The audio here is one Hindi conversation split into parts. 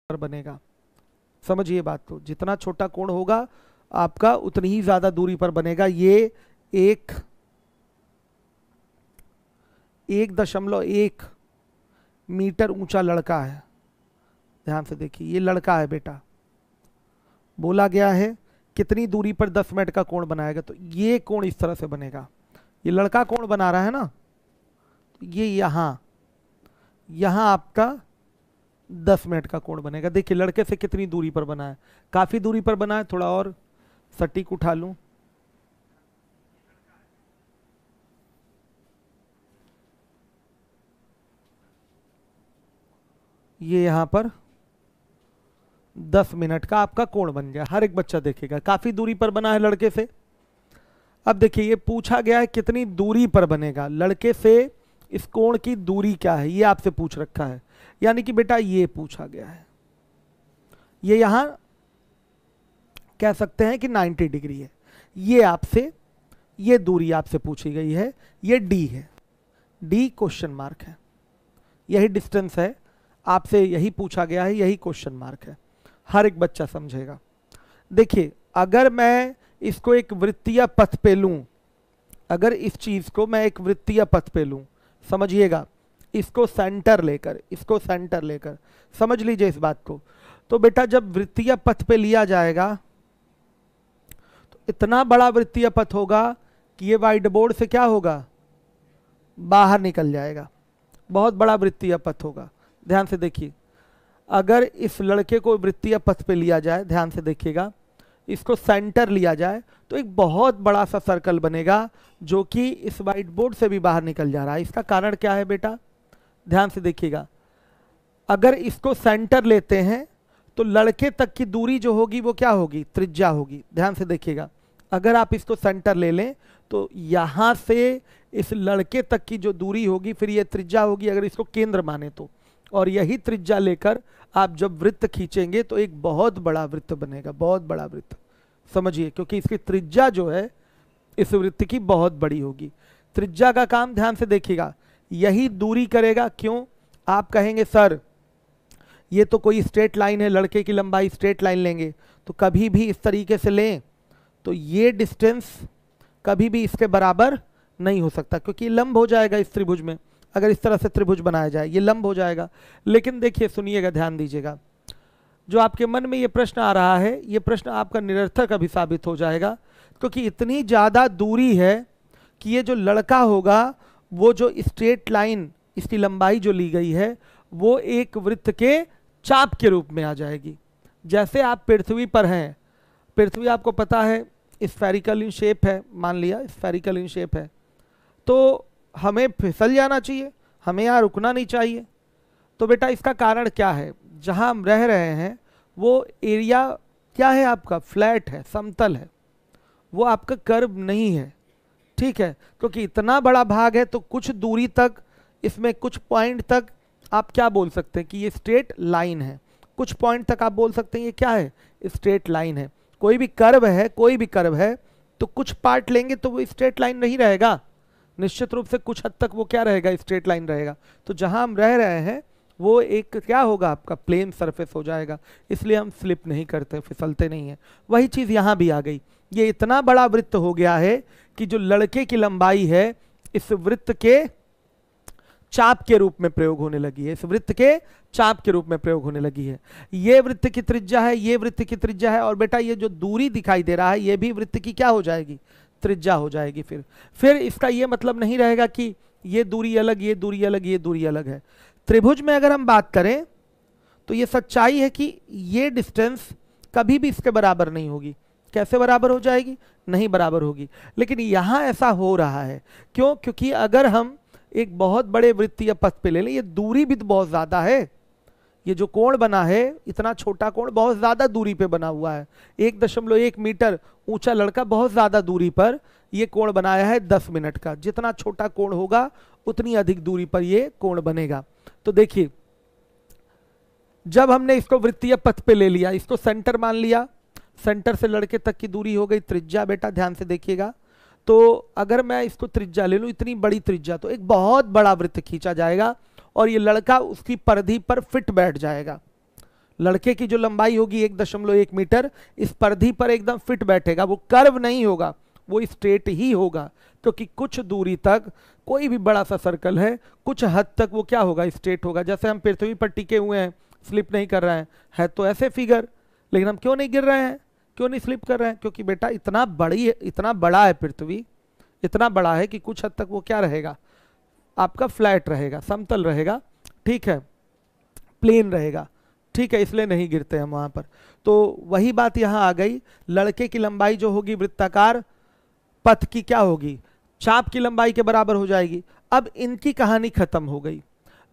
पर बनेगा। समझिए बात को, जितना छोटा कोण होगा आपका उतनी ही ज्यादा दूरी पर बनेगा। ये 1.1 मीटर ऊंचा लड़का है। ध्यान से देखिए, ये लड़का है बेटा, बोला गया है कितनी दूरी पर 10 मिनट का कोण बनाएगा, तो ये कोण इस तरह से बनेगा। ये लड़का कोण बना रहा है ना, तो ये यहां आपका 10 मिनट का कोण बनेगा। देखिए लड़के से कितनी दूरी पर बना है, काफी दूरी पर बना है। थोड़ा और सटीक उठा लूं, ये यहां पर 10 मिनट का आपका कोण बन गया। हर एक बच्चा देखेगा काफी दूरी पर बना है लड़के से। अब देखिए ये पूछा गया है कितनी दूरी पर बनेगा, लड़के से इस कोण की दूरी क्या है, ये आपसे पूछ रखा है। यानी कि बेटा ये पूछा गया है, ये यहां कह सकते हैं कि 90 डिग्री है। ये आपसे, ये दूरी आपसे पूछी गई है, ये डी है, डी क्वेश्चन मार्क है, यही डिस्टेंस है, आपसे यही पूछा गया है, यही क्वेश्चन मार्क है। हर एक बच्चा समझेगा। देखिए अगर मैं इसको एक वृत्तीय पथ पे लूं, अगर इस चीज को मैं एक वृत्तीय पथ पे लूं, समझिएगा, इसको सेंटर लेकर समझ लीजिए इस बात को। तो बेटा जब वृत्तीय पथ पे लिया जाएगा तो इतना बड़ा वृत्तीय पथ होगा कि ये व्हाइट बोर्ड से क्या होगा, बाहर निकल जाएगा। बहुत बड़ा वृत्तीय पथ होगा। ध्यान से देखिए, अगर इस लड़के को वृत्तीय पथ पे लिया जाए, ध्यान से देखिएगा, इसको सेंटर लिया जाए तो एक बहुत बड़ा सा सर्कल बनेगा जो कि इस व्हाइट बोर्ड से भी बाहर निकल जा रहा है। इसका कारण क्या है बेटा, ध्यान से देखिएगा, अगर इसको सेंटर लेते हैं तो लड़के तक की दूरी जो होगी वो क्या होगी, त्रिज्या होगी। ध्यान से देखिएगा, अगर आप इसको सेंटर ले लें तो यहां से इस लड़के तक की जो दूरी होगी फिर ये त्रिज्या होगी, अगर इसको केंद्र माने तो। और यही त्रिज्या लेकर आप जब वृत्त खींचेंगे तो एक बहुत बड़ा वृत्त बनेगा, बहुत बड़ा वृत्त। समझिए, क्योंकि इसकी त्रिज्या जो है इस वृत्त की बहुत बड़ी होगी। त्रिज्या का काम ध्यान से देखिएगा यही दूरी करेगा। क्यों, आप कहेंगे सर ये तो कोई स्ट्रेट लाइन है, लड़के की लंबाई स्ट्रेट लाइन लेंगे तो कभी भी इस तरीके से लें तो ये डिस्टेंस कभी भी इसके बराबर नहीं हो सकता, क्योंकि ये लंब हो जाएगा इस त्रिभुज में। अगर इस तरह से त्रिभुज बनाया जाए ये लंब हो जाएगा। लेकिन देखिए सुनिएगा, ध्यान दीजिएगा, जो आपके मन में ये प्रश्न आ रहा है ये प्रश्न आपका निरर्थक अभी साबित हो जाएगा, क्योंकि इतनी ज्यादा दूरी है कि ये जो लड़का होगा वो जो स्ट्रेट लाइन इसकी लंबाई जो ली गई है वो एक वृत्त के चाप के रूप में आ जाएगी। जैसे आप पृथ्वी पर हैं, पृथ्वी आपको पता है स्फेरिकल इन शेप है, मान लिया स्फेरिकल इन शेप है, तो हमें फिसल जाना चाहिए, हमें यहाँ रुकना नहीं चाहिए। तो बेटा इसका कारण क्या है, जहाँ हम रह रहे हैं वो एरिया क्या है आपका, फ्लैट है, समतल है, वो आपका कर्व नहीं है। ठीक है, क्योंकि इतना बड़ा भाग है तो कुछ दूरी तक इसमें, कुछ पॉइंट तक आप क्या बोल सकते हैं कि ये स्ट्रेट लाइन है, कुछ पॉइंट तक आप बोल सकते हैं ये क्या है, स्ट्रेट लाइन है। कोई भी कर्व है, कोई भी कर्व है तो कुछ पार्ट लेंगे तो वो स्ट्रेट लाइन नहीं रहेगा, निश्चित रूप से कुछ हद तक वो क्या रहेगा, स्ट्रेट लाइन रहेगा। तो जहां हम रह रहे हैं वो एक क्या होगा आपका, प्लेन सरफेस हो जाएगा, इसलिए हम स्लिप नहीं करते, फिसलते नहीं है। वही चीज यहां भी आ गई, ये इतना बड़ा वृत्त हो गया है कि जो लड़के की लंबाई है इस वृत्त के चाप के रूप में प्रयोग होने लगी है, इस वृत्त के चाप के रूप में प्रयोग होने लगी है। ये वृत्त की त्रिज्या है, ये वृत्त की त्रिज्या है, और बेटा ये जो दूरी दिखाई दे रहा है ये भी वृत्त की क्या हो जाएगी, त्रिज्या हो जाएगी। फिर इसका ये मतलब नहीं रहेगा कि ये दूरी अलग, ये दूरी अलग, ये दूरी अलग है। त्रिभुज में अगर हम बात करें तो ये सच्चाई है कि ये डिस्टेंस कभी भी इसके बराबर नहीं होगी। कैसे बराबर हो जाएगी, नहीं बराबर होगी। लेकिन यहां ऐसा हो रहा है, क्यों, क्योंकि अगर हम एक बहुत बड़े वृत्तीय पथ पे ले लें, ये दूरी भी तो बहुत ज्यादा है, ये जो कोण बना है इतना छोटा कोण बहुत ज्यादा दूरी पे बना हुआ है। 1.1 मीटर ऊंचा लड़का बहुत ज्यादा दूरी पर ये कोण बनाया है 10 मिनट का। जितना छोटा कोण होगा उतनी अधिक दूरी पर ये कोण बनेगा। तो देखिए जब हमने इसको वृत्तीय पथ पे ले लिया, इसको सेंटर मान लिया, सेंटर से लड़के तक की दूरी हो गई त्रिज्या। बेटा ध्यान से देखिएगा, तो अगर मैं इसको त्रिज्या ले लूं, इतनी बड़ी त्रिज्या, तो एक बहुत बड़ा वृत्त खींचा जाएगा और ये लड़का उसकी परिधि पर फिट बैठ जाएगा। लड़के की जो लंबाई होगी 1.1 मीटर, इस परिधि पर एकदम फिट बैठेगा, वो कर्व नहीं होगा, वो स्ट्रेट ही होगा, क्योंकि कुछ दूरी तक कोई भी बड़ा सा सर्कल है, कुछ हद तक वो क्या होगा, स्ट्रेट होगा। जैसे हम पृथ्वी पर टिके हुए हैं, स्लिप नहीं कर रहे हैं, तो ऐसे फिगर, लेकिन हम क्यों नहीं गिर रहे हैं, क्यों नहीं स्लिप कर रहे हैं? क्योंकि बेटा इतना बड़ा है पृथ्वी, इतना बड़ा है कि कुछ हद तक वो क्या रहेगा, आपका फ्लैट रहेगा, समतल रहेगा, ठीक है, प्लेन रहेगा, ठीक है, इसलिए नहीं गिरते हम वहां पर। तो वही बात यहां आ गई, लड़के की लंबाई जो होगी वृत्ताकार पथ की क्या होगी, चाप की लंबाई के बराबर हो जाएगी। अब इनकी कहानी खत्म हो गई।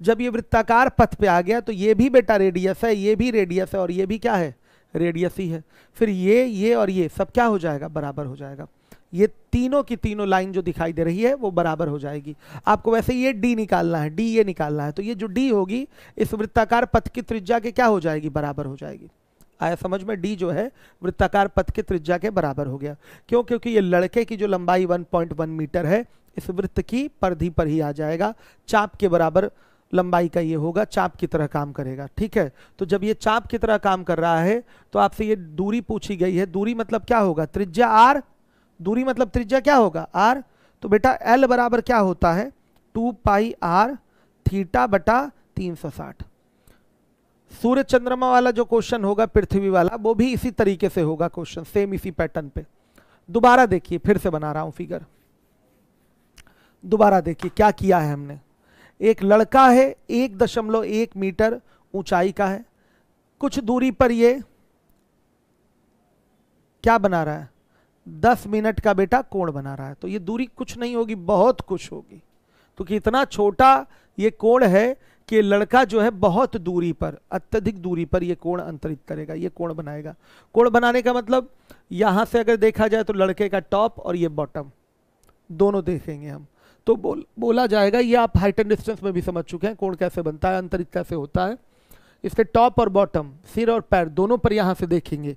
जब ये वृत्ताकार पथ पे आ गया तो ये भी बेटा रेडियस है, ये भी रेडियस है, और ये भी क्या है, रेडियस ही है। फिर ये और ये सब क्या हो जाएगा, बराबर हो जाएगा। ये तीनों की तीनों लाइन जो दिखाई दे रही है वो बराबर हो जाएगी। आपको वैसे ये डी निकालना है, डी ये निकालना है, तो ये जो डी होगी इस वृत्ताकार पथ की त्रिज्या के क्या हो जाएगी, बराबर हो जाएगी। आया समझ में? डी जो है वृत्ताकार पथ की त्रिज्या के बराबर हो गया। क्यों? क्योंकि ये लड़के की जो लंबाई 1.1 मीटर है, इस वृत्त की परिधि पर ही आ जाएगा, चाप के बराबर लंबाई का ये होगा, चाप की तरह काम करेगा, ठीक है। तो जब ये चाप की तरह काम कर रहा है तो आपसे ये दूरी पूछी गई है, दूरी मतलब क्या होगा, त्रिज्या आर, दूरी मतलब त्रिज्या क्या होगा, आर। तो बेटा एल बराबर क्या होता है, 2 पाई आर थीटा बटा 360। सूर्य चंद्रमा वाला जो क्वेश्चन होगा, पृथ्वी वाला, वो भी इसी तरीके से होगा क्वेश्चन, सेम इसी पैटर्न पे। दोबारा देखिए, फिर से बना रहा हूं फिगर, दोबारा देखिए क्या किया है हमने। एक लड़का है, 1.1 मीटर ऊंचाई का है, कुछ दूरी पर ये क्या बना रहा है, 10 मिनट का बेटा कोण बना रहा है। तो ये दूरी कुछ नहीं होगी, बहुत कुछ होगी, तो कि इतना छोटा ये कोण है कि लड़का जो है बहुत दूरी पर, अत्यधिक दूरी पर ये कोण अंतरित करेगा, ये कोण बनाएगा। कोण बनाने का मतलब यहां से अगर देखा जाए तो लड़के का टॉप और ये बॉटम दोनों देखेंगे हम, तो बोला जाएगा, ये आप हाइट एंड डिस्टेंस में भी समझ चुके हैं कोण कैसे बनता है, अंतरित कैसे होता है। इसके टॉप और बॉटम, सिर और पैर दोनों पर यहां से देखेंगे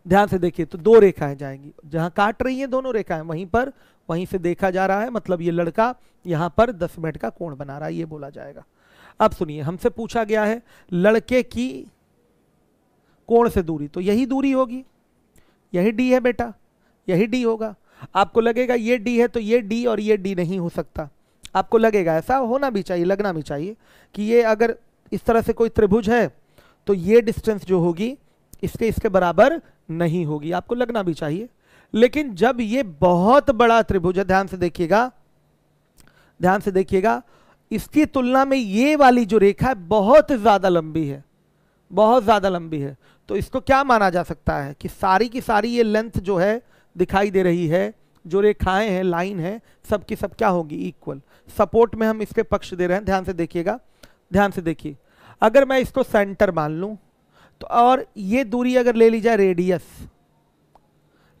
ध्यान से देखिए, तो दो रेखाएं जाएंगी, जहां काट रही हैं दोनों रेखाएं, वहीं पर, वहीं से देखा जा रहा है, मतलब ये लड़का यहां पर 10 मिनट का कोण बना रहा है, ये बोला जाएगा। अब सुनिए, हमसे पूछा गया है लड़के की कोण से दूरी, तो यही दूरी होगी, यही डी है बेटा, यही डी होगा। आपको लगेगा ये डी है तो ये डी और ये डी नहीं हो सकता, आपको लगेगा, ऐसा होना भी चाहिए, लगना भी चाहिए कि ये अगर इस तरह से कोई त्रिभुज है तो ये डिस्टेंस जो होगी इसके बराबर नहीं होगी, आपको लगना भी चाहिए। लेकिन जब ये बहुत बड़ा त्रिभुज है, ध्यान से देखिएगा, ध्यान से देखिएगा, इसकी तुलना में ये वाली जो रेखा है बहुत ज्यादा लंबी है, बहुत ज्यादा लंबी है, तो इसको क्या माना जा सकता है कि सारी की सारी ये लेंथ जो है दिखाई दे रही है, जो रेखाएं हैं, लाइन है, सब की सब क्या होगी, इक्वल। सपोर्ट में हम इसके पक्ष दे रहे हैं, ध्यान से देखिएगा, ध्यान से देखिए। अगर मैं इसको सेंटर मान लूं तो, और ये दूरी अगर ले ली जाए रेडियस,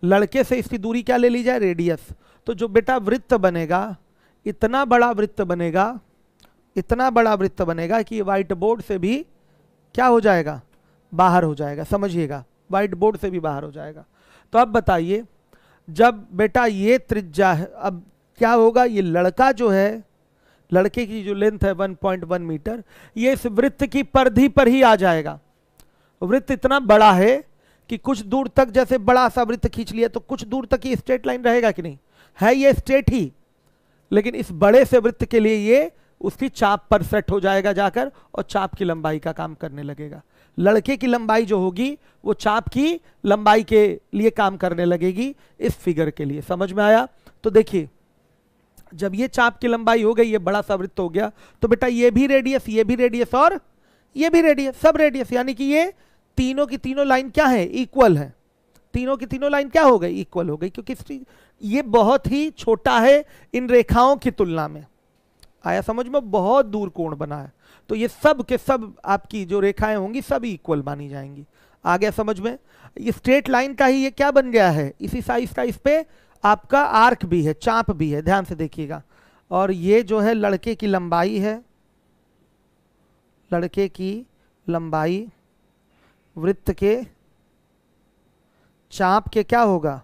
लड़के से इसकी दूरी क्या ले ली जाए, रेडियस, तो जो बेटा वृत्त बनेगा, इतना बड़ा वृत्त बनेगा, इतना बड़ा वृत्त बनेगा कि व्हाइट बोर्ड से भी क्या हो जाएगा, बाहर हो जाएगा, समझिएगा, व्हाइट बोर्ड से भी बाहर हो जाएगा। तो अब बताइए, जब बेटा ये त्रिज्या है, अब क्या होगा, ये लड़का जो है, लड़के की जो लेंथ है 1.1 मीटर, ये इस वृत्त की परिधि पर ही आ जाएगा। वृत्त इतना बड़ा है कि कुछ दूर तक, जैसे बड़ा सा वृत्त खींच लिया तो कुछ दूर तक ये स्ट्रेट लाइन रहेगा कि नहीं, है ये स्ट्रेट ही, लेकिन इस बड़े से वृत्त के लिए ये उसकी चाप पर सेट हो जाएगा जाकर, और चाप की लंबाई का काम करने लगेगा। लड़के की लंबाई जो होगी वो चाप की लंबाई के लिए काम करने लगेगी, इस फिगर के लिए। समझ में आया? तो देखिए, जब ये चाप की लंबाई हो गई, ये बड़ा सा वृत्त हो गया, तो बेटा ये भी रेडियस, ये भी रेडियस और ये भी रेडियस, सब रेडियस, यानी कि ये तीनों की तीनों लाइन क्या है, इक्वल है। तीनों की तीनों लाइन क्या हो गई, इक्वल हो गई, क्योंकि ये बहुत ही छोटा है इन रेखाओं की तुलना में। आया समझ में? बहुत दूर कोण बना है, तो ये सब के सब आपकी जो रेखाएं होंगी सब इक्वल मानी जाएंगी। आ गया समझ में? ये स्ट्रेट लाइन का ही ये क्या बन गया है, इसी साइज का, इस पे आपका आर्क भी है, चाप भी है, ध्यान से देखिएगा। और ये जो है लड़के की लंबाई है, लड़के की लंबाई वृत्त के चाप के क्या होगा,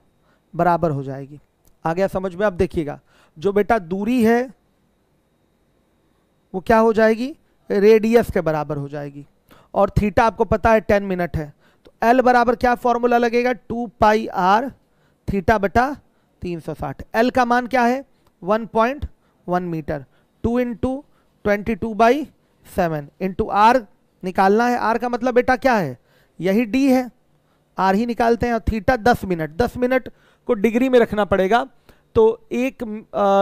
बराबर हो जाएगी। आ गया समझ में? अब देखिएगा, जो बेटा दूरी है वो क्या हो जाएगी, रेडियस के बराबर हो जाएगी, और थीटा आपको पता है 10 मिनट है, तो एल बराबर क्या फॉर्मूला लगेगा, 2 पाई आर थीटा बटा 360। एल का मान क्या है 1.1 मीटर, 2 इंटू 22/7 इंटू आर निकालना है। आर का मतलब बेटा क्या है, यही डी है, आर ही निकालते हैं। और थीटा 10 मिनट, 10 मिनट को डिग्री में रखना पड़ेगा, तो एक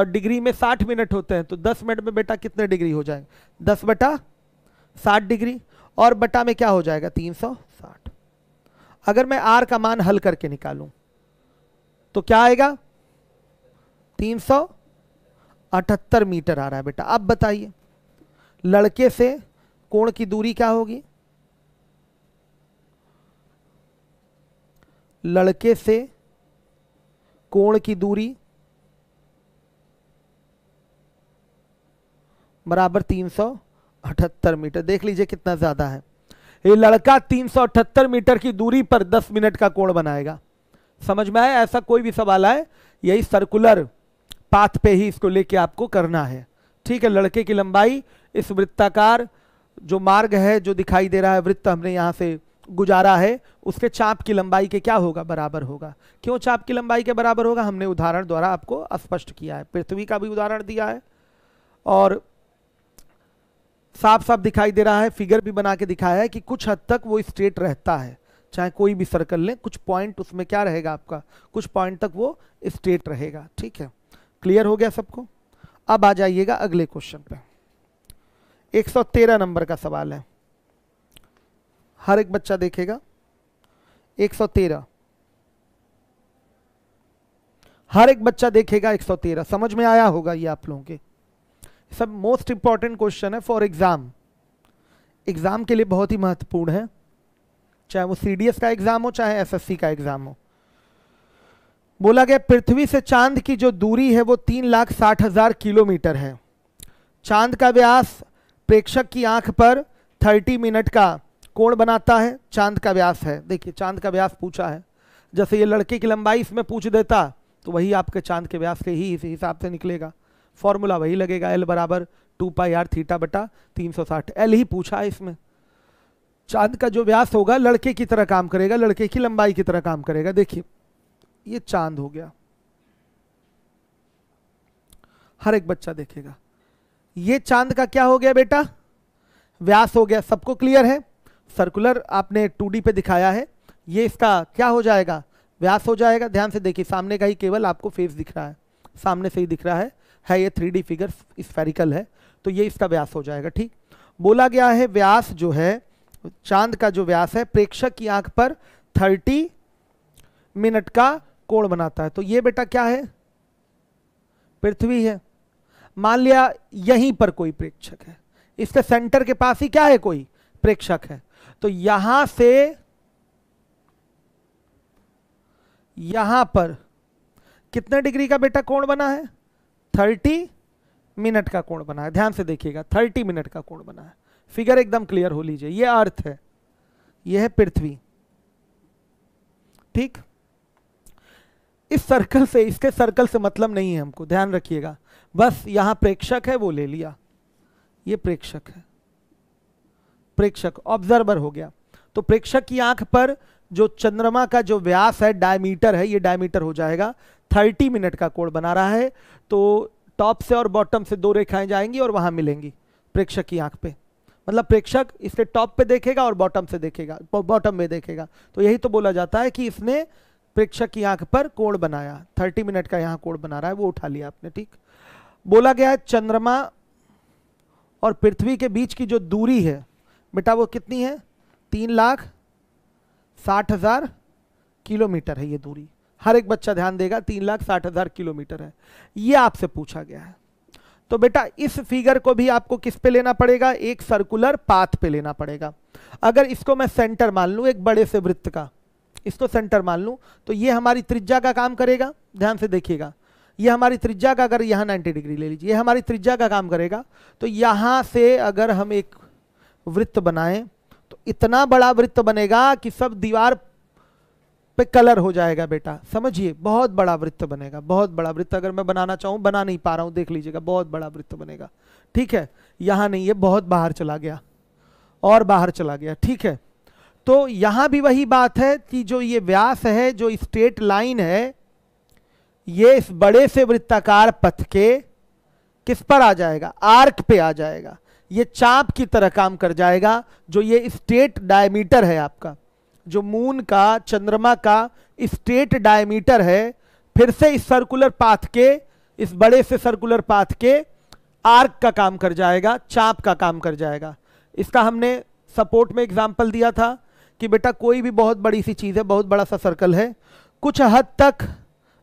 डिग्री में 60 मिनट होते हैं, तो 10 मिनट में बेटा कितने डिग्री हो जाएंगे, 10/60 डिग्री, और बटा में क्या हो जाएगा 360। अगर मैं आर का मान हल करके निकालूं तो क्या आएगा, 378 मीटर आ रहा है बेटा। अब बताइए लड़के से कोण की दूरी क्या होगी, लड़के से कोण की दूरी बराबर 378 मीटर। देख लीजिए कितना ज्यादा है। ये लड़का 378 मीटर की दूरी पर 10 मिनट का कोण बनाएगा। समझ में आया, ऐसा कोई भी सवाल आए यही सर्कुलर पाथ पे ही इसको लेके आपको करना है। ठीक है, लड़के की लंबाई इस वृत्ताकार जो मार्ग है जो दिखाई दे रहा है, वृत्त हमने यहां से गुजारा है, उसके चाप की लंबाई के क्या होगा, बराबर होगा। क्यों चाप की लंबाई के बराबर होगा, हमने उदाहरण द्वारा आपको स्पष्ट किया है। पृथ्वी का भी उदाहरण दिया है और साफ साफ दिखाई दे रहा है, फिगर भी बना के दिखाया है कि कुछ हद तक वो स्ट्रेट रहता है, चाहे कोई भी सर्कल लें, कुछ पॉइंट उसमें क्या रहेगा आपका, कुछ पॉइंट तक वो स्ट्रेट रहेगा। ठीक है, क्लियर हो गया सबको। अब आ जाइएगा अगले क्वेश्चन पे। 113 नंबर का सवाल है, हर एक बच्चा देखेगा। 113 हर एक बच्चा देखेगा। 113 समझ में आया होगा ये आप लोगों के। सब मोस्ट इंपॉर्टेंट क्वेश्चन है फॉर एग्जाम, एग्जाम के लिए बहुत ही महत्वपूर्ण है, चाहे वो सीडीएस का एग्जाम हो चाहे एसएससी का एग्जाम हो। बोला गया पृथ्वी से चांद की जो दूरी है वो 3,60,000 किलोमीटर है। चांद का व्यास प्रेक्षक की आंख पर 30 मिनट का कोण बनाता है। चांद का व्यास है, देखिए चांद का व्यास पूछा है, जैसे ये लड़के की लंबाई इसमें पूछ देता तो वही आपके चांद के व्यास के ही इस हिसाब से निकलेगा, फॉर्मूला वही लगेगा, एल बराबर 2 पाई आर थीटा बटा 360। एल ही पूछा है इसमें। चांद का जो व्यास होगा लड़के की तरह काम करेगा, लड़के की लंबाई की तरह काम करेगा। देखिए ये चांद हो गया, हर एक बच्चा देखेगा। ये चांद का क्या हो गया बेटा, व्यास हो गया। सबको क्लियर है, सर्कुलर आपने 2D पे दिखाया है, ये इसका क्या हो जाएगा, व्यास हो जाएगा। ध्यान से देखिए, सामने का ही केवल आपको फेस दिख रहा है, सामने से ही दिख रहा है ये 3D फिगर स्फेरिकल है, तो ये इसका व्यास हो जाएगा। ठीक, बोला गया है व्यास जो है, चांद का जो व्यास है प्रेक्षक की आंख पर 30 मिनट का कोण बनाता है। तो ये बेटा क्या है, पृथ्वी है। मान लिया यहीं पर कोई प्रेक्षक है, इसके सेंटर के पास ही क्या है, कोई प्रेक्षक है, तो यहां से यहां पर कितने डिग्री का बेटा कोण बना है, 30 मिनट का कोण बना है। ध्यान से देखिएगा, 30 मिनट का कोण बना है। फिगर एकदम क्लियर हो लीजिए, ये अर्थ है, ये है पृथ्वी। ठीक, इस सर्कल से, इसके सर्कल से मतलब नहीं है हमको, ध्यान रखिएगा। बस यहां प्रेक्षक है वो ले लिया, ये प्रेक्षक है, प्रेक्षक ऑब्जर्वर हो गया। तो प्रेक्षक की आंख पर जो चंद्रमा का जो व्यास है, डायमीटर है, ये डायमीटर हो जाएगा। 30 मिनट का कोण बना रहा है, तो टॉप से और बॉटम से 2 रेखाएं जाएंगी और वहां मिलेंगी प्रेक्षक की आंख पे। मतलब प्रेक्षक इसके टॉप पे देखेगा और बॉटम से देखेगा, बॉटम में देखेगा। तो यही तो बोला जाता है कि इसने प्रेक्षक की आंख पर कोण बनाया, 30 मिनट का यहाँ कोण बना रहा है, वो उठा लिया आपने। ठीक, बोला गया है चंद्रमा और पृथ्वी के बीच की जो दूरी है बेटा वो कितनी है, 3,60,000 किलोमीटर है ये दूरी। हर एक बच्चा ध्यान देगा, 3,60,000 किलोमीटर है, ये आपसे पूछा गया है। तो बेटा इस फिगर को भी आपको किस पे लेना पड़ेगा, एक सर्कुलर पाथ पे लेना पड़ेगा। अगर इसको मैं सेंटर मान लूं, एक बड़े से वृत्त का इसको सेंटर मान लूं, तो ये हमारी त्रिज्या का काम करेगा। ध्यान से देखिएगा, ये हमारी त्रिज्या का, अगर यहाँ 90 डिग्री ले लीजिए, ये हमारी त्रिज्या का काम करेगा। तो यहां से अगर हम एक वृत्त बनाएं तो इतना बड़ा वृत्त बनेगा कि सब दीवार पे कलर हो जाएगा बेटा, समझिए, बहुत बड़ा वृत्त बनेगा, बहुत बड़ा वृत्त। अगर मैं बनाना चाहूं, बना नहीं पा रहा हूं, देख लीजिएगा, बहुत बड़ा वृत्त बनेगा। ठीक है, यहां नहीं, ये बहुत बाहर चला गया। और बाहर चला गया, ठीक है। तो यहां भी वही बात है कि जो ये व्यास है, जो स्ट्रेट लाइन है, ये इस बड़े से वृत्ताकार पथ के किस पर आ जाएगा, आर्क पे आ जाएगा, ये चाप की तरह काम कर जाएगा। जो ये स्ट्रेट डायमीटर है आपका, जो मून का, चंद्रमा का स्ट्रेट डायमीटर है, फिर से इस सर्कुलर पाथ के, इस बड़े से सर्कुलर पाथ के आर्क का काम कर जाएगा, चाप का काम कर जाएगा। इसका हमने सपोर्ट में एग्जांपल दिया था कि बेटा कोई भी बहुत बड़ी सी चीज है, बहुत बड़ा सा सर्कल है, कुछ हद तक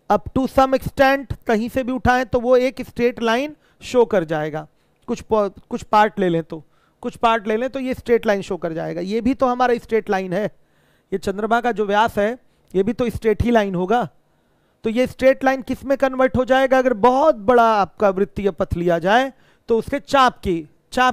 अप टू सम एक्सटेंट कहीं से भी उठाएं तो वो एक स्ट्रेट लाइन शो कर जाएगा। कुछ पार्ट ले लें तो, कुछ पार्ट ले लें तो ये स्ट्रेट लाइन शो कर जाएगा। ये भी तो हमारा स्ट्रेट लाइन है, ये चंद्रमा का जो व्यास है ये भी तो स्ट्रेट ही लाइन होगा। तो ये स्ट्रेट लाइन किस में कन्वर्ट हो जाएगा, अगर बहुत बड़ा आपका वृत्तीय पथ लिया जाए तो उसके चाप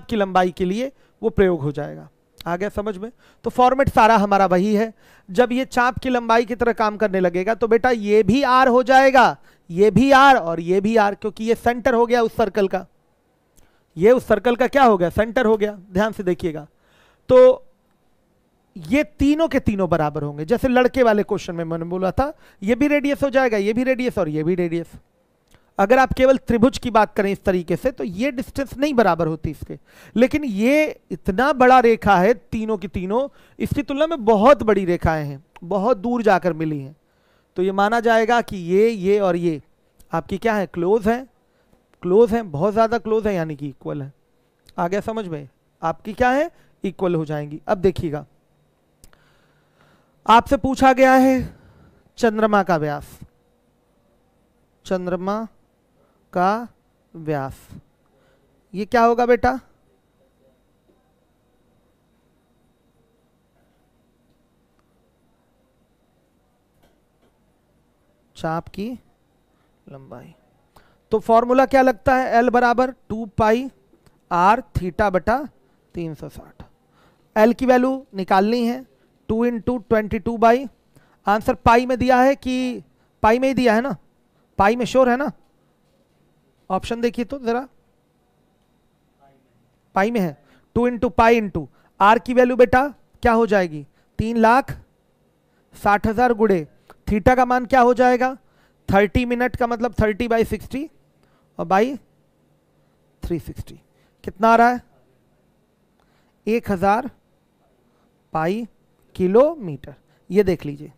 की लंबाई के लिए वो प्रयोग हो जाएगा। आ गया समझ में? तो फॉर्मेट सारा हमारा वही है। जब ये चाप की लंबाई की तरह काम करने लगेगा तो बेटा ये भी आर हो जाएगा, ये भी आर और ये भी आर, क्योंकि ये सेंटर हो गया उस सर्कल का, ये उस सर्कल का क्या हो गया, सेंटर हो गया। ध्यान से देखिएगा, तो ये तीनों के तीनों बराबर होंगे। जैसे लड़के वाले क्वेश्चन में मैंने बोला था, ये भी रेडियस हो जाएगा, ये भी रेडियस और ये भी रेडियस। अगर आप केवल त्रिभुज की बात करें इस तरीके से तो ये डिस्टेंस नहीं बराबर होती इसके, लेकिन ये इतना बड़ा रेखा है, तीनों की तीनों इसकी तुलना में बहुत बड़ी रेखाएं हैं, बहुत दूर जाकर मिली हैं, तो ये माना जाएगा कि ये और ये आपकी क्या है, क्लोज है, क्लोज है, बहुत ज्यादा क्लोज है, यानी कि इक्वल है। आ गया समझ में? आपकी क्या है, इक्वल हो जाएंगी। अब देखिएगा, आपसे पूछा गया है चंद्रमा का व्यास, चंद्रमा का व्यास, ये क्या होगा बेटा, चाप की लंबाई। तो फॉर्मूला क्या लगता है, एल बराबर 2 पाई आर थीटा बटा 360। एल की वैल्यू निकालनी है, 2 इंटू 22 बाई, आंसर पाई में दिया है कि पाई में ही दिया है ना, पाई में श्योर है ना, ऑप्शन देखिए तो जरा, पाई में है। 2 इंटू पाई इंटू आर की वैल्यू बेटा क्या हो जाएगी, 3,60,000 गुड़े थीटा का मान क्या हो जाएगा, 30 मिनट का मतलब 30/60 और बाई 360 कितना आ रहा है, 1000 पाई किलोमीटर। ये देख लीजिए,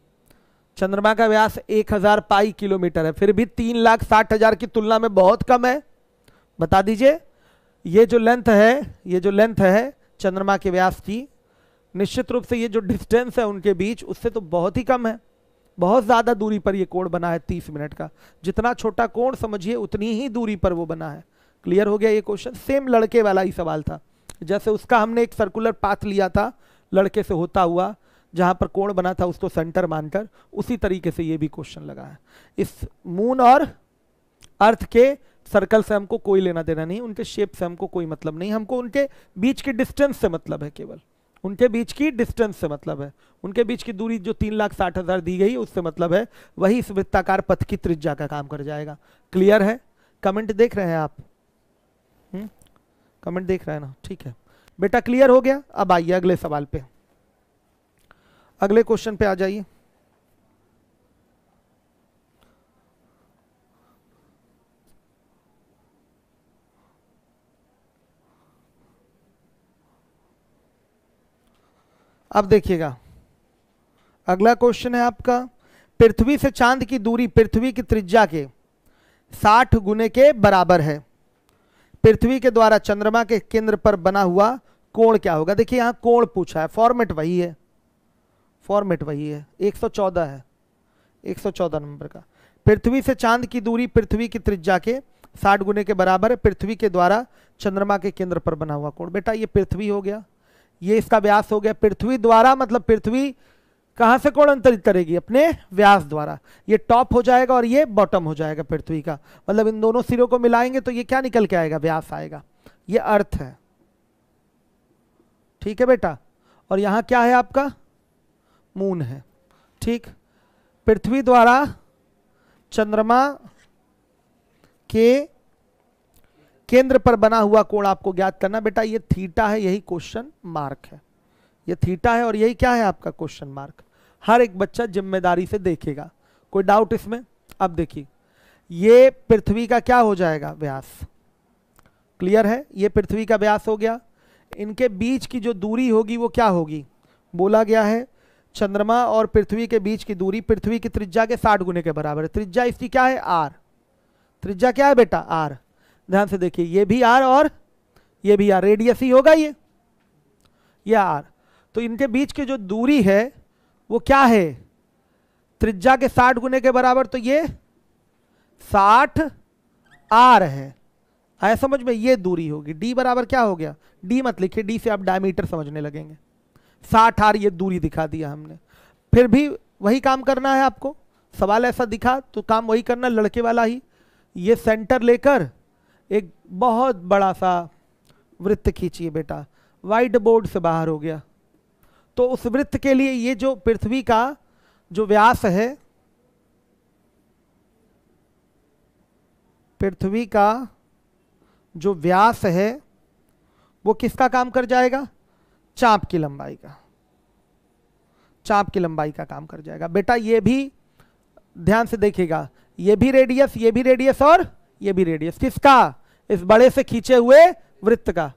चंद्रमा का व्यास 1000 पाई किलोमीटर है, फिर भी 3,60,000 की तुलना में बहुत कम है। बता दीजिए, ये जो लेंथ है, ये जो लेंथ है चंद्रमा के व्यास की, निश्चित रूप से ये जो डिस्टेंस है उनके बीच उससे तो बहुत ही कम है, बहुत ज्यादा दूरी पर ये कोण बना है 30 मिनट का। जितना छोटा कोण समझिए उतनी ही दूरी पर वो बना है। क्लियर हो गया ये क्वेश्चन? सेम लड़के वाला ही सवाल था, जैसे उसका हमने एक सर्कुलर पाथ लिया था लड़के से होता हुआ, जहां पर कोण बना था उसको सेंटर मानकर, उसी तरीके से ये भी क्वेश्चन लगा है। इस मून और अर्थ के सर्कल से हमको कोई लेना देना नहीं, उनके शेप से हमको कोई मतलब नहीं, हमको उनके बीच की डिस्टेंस से मतलब है, केवल उनके बीच की डिस्टेंस से मतलब है, उनके बीच की दूरी जो 3,60,000 दी गई उससे मतलब है, वही इस वृत्ताकार पथ की त्रिज्या का काम कर जाएगा। क्लियर है? कमेंट देख रहे हैं आप? कमेंट देख रहे हैं ना? ठीक है बेटा, क्लियर हो गया। अब आइए अगले सवाल पे, अगले क्वेश्चन पे आ जाइए। अब देखिएगा, अगला क्वेश्चन है आपका, पृथ्वी से चांद की दूरी पृथ्वी की त्रिज्या के 60 गुने के बराबर है, पृथ्वी के द्वारा चंद्रमा के केंद्र पर बना हुआ कोण क्या होगा। देखिए यहां कोण पूछा है, फॉर्मेट वही है, फॉर्मेट वही है, 114 है, 114 नंबर का। पृथ्वी से चांद की दूरी पृथ्वी की त्रिज्या के 60 गुने के बराबर है, पृथ्वी के द्वारा चंद्रमा के केंद्र पर बना हुआ कोण। बेटा ये पृथ्वी हो गया, ये इसका व्यास हो गया, पृथ्वी द्वारा मतलब पृथ्वी कहां से कोण अंतरित करेगी, अपने व्यास द्वारा। ये टॉप हो जाएगा और ये बॉटम हो जाएगा पृथ्वी का, मतलब इन दोनों सिरों को मिलाएंगे तो ये क्या निकल के आएगा, व्यास आएगा। ये अर्थ है, ठीक है बेटा। और यहां क्या है आपका, मून है, ठीक। पृथ्वी द्वारा चंद्रमा के केंद्र पर बना हुआ कोण आपको ज्ञात करना। बेटा ये थीटा है, यही क्वेश्चन मार्क है। ये थीटा है और यही क्या है आपका क्वेश्चन मार्क। हर एक बच्चा जिम्मेदारी से देखेगा, कोई डाउट इसमें। अब देखिए ये पृथ्वी का क्या हो जाएगा, व्यास। क्लियर है, ये पृथ्वी का व्यास हो गया। इनके बीच की जो दूरी होगी वो क्या होगी, बोला गया है चंद्रमा और पृथ्वी के बीच की दूरी पृथ्वी की त्रिज्या के 60 गुने के बराबर है। त्रिज्या इसकी क्या है, आर। त्रिज्या क्या है बेटा, आर। ध्यान से देखिए ये भी आर और ये भी आर, रेडियस ही होगा ये आर। तो इनके बीच की जो दूरी है वो क्या है, त्रिज्या के 60 गुने के बराबर, तो ये 60 आर है। आया समझ में, ये दूरी होगी। डी बराबर क्या हो गया, डी मत लिखिए, डी से आप डायमीटर समझने लगेंगे। 60 आर ये दूरी दिखा दिया हमने। फिर भी वही काम करना है आपको, सवाल ऐसा दिखा तो काम वही करना, लड़के वाला ही। ये सेंटर लेकर एक बहुत बड़ा सा वृत्त खींचिए बेटा, व्हाइट बोर्ड से बाहर हो गया। तो उस वृत्त के लिए ये जो पृथ्वी का जो व्यास है, पृथ्वी का जो व्यास है वो किसका काम कर जाएगा, चाप की लंबाई का। चाप की लंबाई का काम कर जाएगा। बेटा ये भी ध्यान से देखिएगा, ये भी रेडियस और ये भी रेडियस, किसका, इस बड़े से खींचे हुए वृत्त का।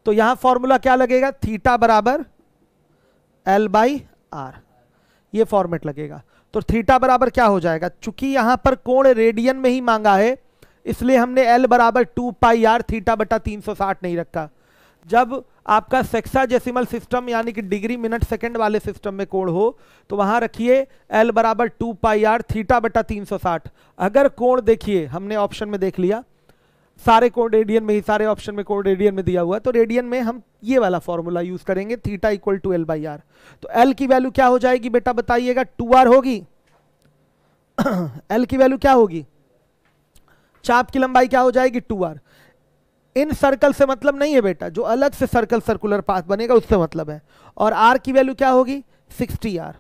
तो यहां फॉर्मूला क्या लगेगा, थीटा बराबर L बाई आर, ये फॉर्मेट लगेगा। तो थीटा बराबर क्या हो जाएगा, चूंकि यहां पर कोण रेडियन में ही मांगा है इसलिए हमने L बराबर 2 पाई आर थीटा बटा 360 नहीं रखा। जब आपका सेक्साडेसिमल सिस्टम यानी कि डिग्री मिनट सेकंड वाले सिस्टम में कोण हो तो वहां रखिए L बराबर 2 पाई आर थीटा बटा 360। अगर कोण देखिए हमने ऑप्शन में देख लिया, सारे कोण रेडियन में ही, सारे ऑप्शन में कोण रेडियन में दिया हुआ है, तो रेडियन में हम ये वाला फॉर्मूला यूज करेंगे, theta equal to L by R. तो L की वैल्यू क्या हो जाएगी बेटा बताइएगा, 2R होगी। L की वैल्यू क्या होगी, चाप की लंबाई क्या हो जाएगी, 2R। इन सर्कल से मतलब नहीं है बेटा, जो अलग से सर्कल सर्कुलर पाथ बनेगा उससे मतलब है। और R की वैल्यू क्या होगी, 60R।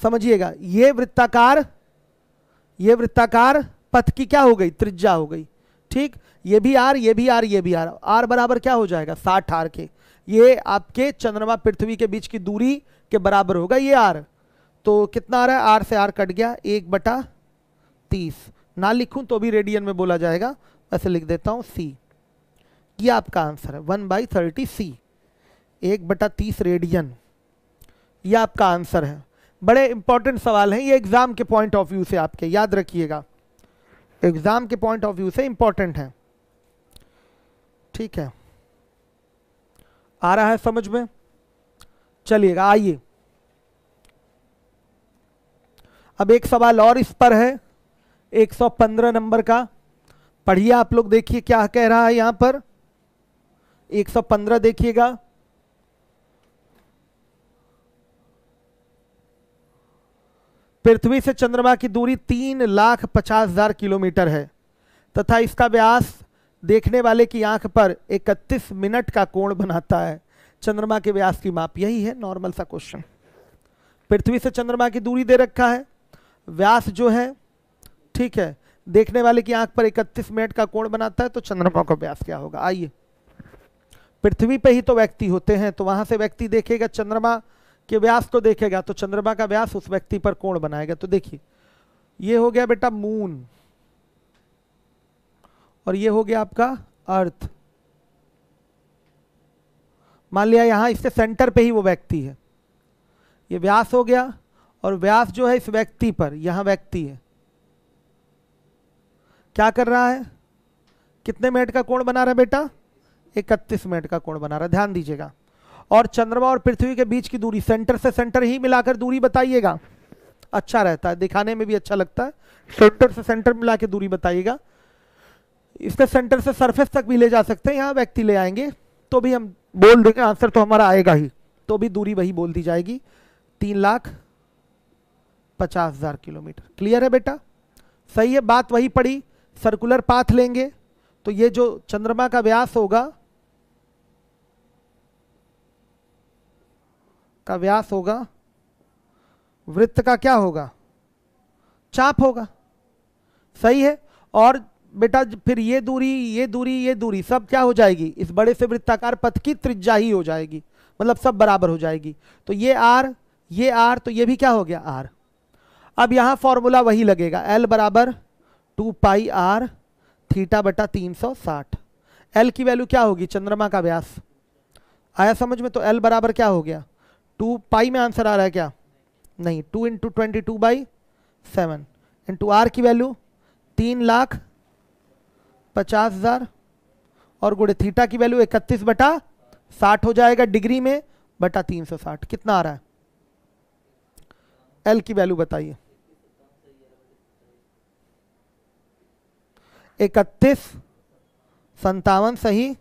समझिएगा, ये वृत्ताकार पथ की क्या हो गई, त्रिज्या हो गई। ठीक, ये भी R, ये भी R, ये भी R। R बराबर क्या हो जाएगा, 60 R के। ये आपके चंद्रमा पृथ्वी के बीच की दूरी के बराबर होगा ये R। तो कितना आ रहा है, R से R कट गया, 1/30। ना लिखूं तो भी रेडियन में बोला जाएगा, ऐसे लिख देता हूं C। ये आपका आंसर है 1/30 C, 1/30 रेडियन। ये आपका आंसर है। बड़े इंपॉर्टेंट सवाल हैं ये, एग्जाम के पॉइंट ऑफ व्यू से आपके, याद रखिएगा, एग्जाम के पॉइंट ऑफ व्यू से इंपॉर्टेंट है। ठीक है, आ रहा है समझ में, चलिएगा आइए। अब एक सवाल और इस पर है, 115 नंबर का, पढ़िए आप लोग, देखिए क्या कह रहा है यहां पर। 115 देखिएगा, पृथ्वी से चंद्रमा की दूरी 3,50,000 किलोमीटर है तथा इसका व्यास देखने वाले की आंख पर 31 मिनट का कोण बनाता है। चंद्रमा के व्यास की माप, यही है नॉर्मल सा क्वेश्चन। पृथ्वी से चंद्रमा की दूरी दे रखा है, व्यास जो है, ठीक है, देखने वाले की आंख पर 31 मिनट का कोण बनाता है, तो चंद्रमा का व्यास क्या होगा। आइए, पृथ्वी पे ही तो व्यक्ति होते हैं, तो वहां से व्यक्ति देखेगा, चंद्रमा के व्यास को देखेगा, तो चंद्रमा का व्यास उस व्यक्ति पर कोण बनाएगा। तो देखिए ये हो गया बेटा मून और ये हो गया आपका अर्थ। मान लिया यहां इसके सेंटर पे ही वो व्यक्ति है, ये व्यास हो गया, और व्यास जो है इस व्यक्ति पर, यहां व्यक्ति है, क्या कर रहा है, कितने मिनट का कोण बना रहा है बेटा, 31 मिनट का कोण बना रहा है, ध्यान दीजिएगा। और चंद्रमा और पृथ्वी के बीच की दूरी, सेंटर से सेंटर ही मिलाकर दूरी बताइएगा, अच्छा रहता है, दिखाने में भी अच्छा लगता है। सेंटर से सेंटर मिला के दूरी बताइएगा। इसके सेंटर से सरफेस तक भी ले जा सकते हैं, यहाँ व्यक्ति ले आएंगे तो भी हम बोल देंगे, आंसर तो हमारा आएगा ही, तो भी दूरी वही बोल दी जाएगी, 3,50,000 किलोमीटर। क्लियर है बेटा, सही है, बात वही पड़ी। सर्कुलर पाथ लेंगे तो ये जो चंद्रमा का व्यास होगा, वृत्त का क्या होगा, चाप होगा, सही है। और बेटा फिर ये दूरी ये दूरी ये दूरी सब क्या हो जाएगी, इस बड़े से वृत्ताकार पथ की त्रिज्या ही हो जाएगी, मतलब सब बराबर हो जाएगी। तो ये आर, ये आर, तो ये भी क्या हो गया आर। अब यहां फॉर्मूला वही लगेगा, एल बराबर 2 पाई आर थीटा बटा 360। एल की वैल्यू क्या होगी, चंद्रमा का व्यास। आया समझ में? तो एल बराबर क्या हो गया 2 पाई में आंसर आ रहा है क्या, नहीं, 2 इंटू 22/7 इंटू आर की वैल्यू 3,50,000 और गुणे थीटा की वैल्यू 31/60 हो जाएगा डिग्री में बटा 360। कितना आ रहा है एल की वैल्यू बताइए। 3157 सही,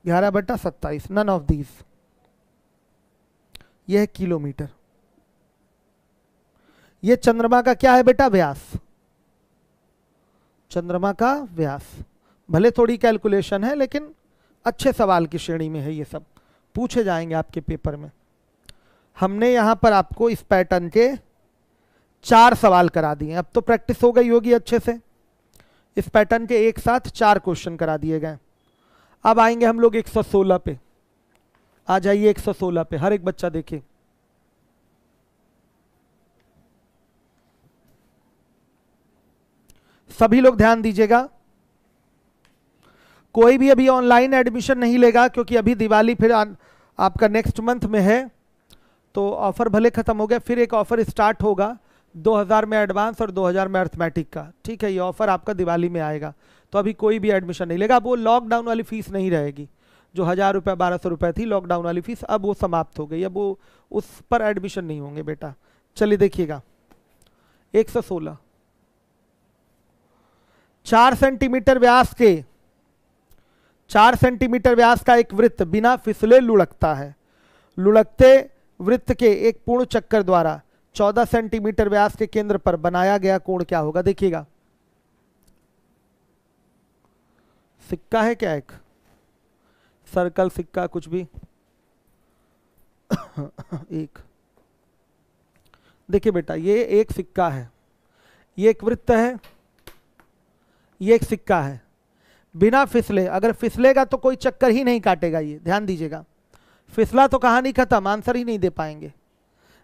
11/27, नन ऑफ दीज। यह किलोमीटर। यह चंद्रमा का क्या है बेटा, व्यास, चंद्रमा का व्यास। भले थोड़ी कैलकुलेशन है लेकिन अच्छे सवाल की श्रेणी में है, ये सब पूछे जाएंगे आपके पेपर में। हमने यहां पर आपको इस पैटर्न के 4 सवाल करा दिए, अब तो प्रैक्टिस हो गई होगी अच्छे से। इस पैटर्न के एक साथ 4 क्वेश्चन करा दिए गए। अब आएंगे हम लोग 116 पे। आ जाइए 116 पे, हर एक बच्चा देखे। सभी लोग ध्यान दीजिएगा, कोई भी अभी ऑनलाइन एडमिशन नहीं लेगा क्योंकि अभी दिवाली फिर आपका नेक्स्ट मंथ में है, तो ऑफर भले खत्म हो गया, फिर एक ऑफर स्टार्ट होगा 2000 में एडवांस और 2000 में अर्थमेटिक का। ठीक है, ये ऑफर आपका दिवाली में आएगा, तो अभी कोई भी एडमिशन नहीं लेगा। अब वो लॉकडाउन वाली फीस नहीं रहेगी, जो 1000 रुपये 1200 रुपये थी लॉकडाउन वाली फीस, अब वो समाप्त हो गई, अब वो उस पर एडमिशन नहीं होंगे बेटा। चलिए देखिएगा 116, 4 सेंटीमीटर व्यास के 4 सेंटीमीटर व्यास का एक वृत्त बिना फिसले लुढ़कता है। लुढ़कते वृत्त के एक पूर्ण चक्कर द्वारा 14 सेंटीमीटर व्यास के केंद्र पर बनाया गया कोण क्या होगा। देखिएगा सिक्का है क्या, एक सर्कल सिक्का कुछ भी एक देखिए बेटा, ये एक सिक्का है, ये एक वृत्त है, ये एक सिक्का है। बिना फिसले, अगर फिसलेगा तो कोई चक्कर ही नहीं काटेगा, ये ध्यान दीजिएगा। फिसला तो कहानी खत्म, आंसर ही नहीं दे पाएंगे।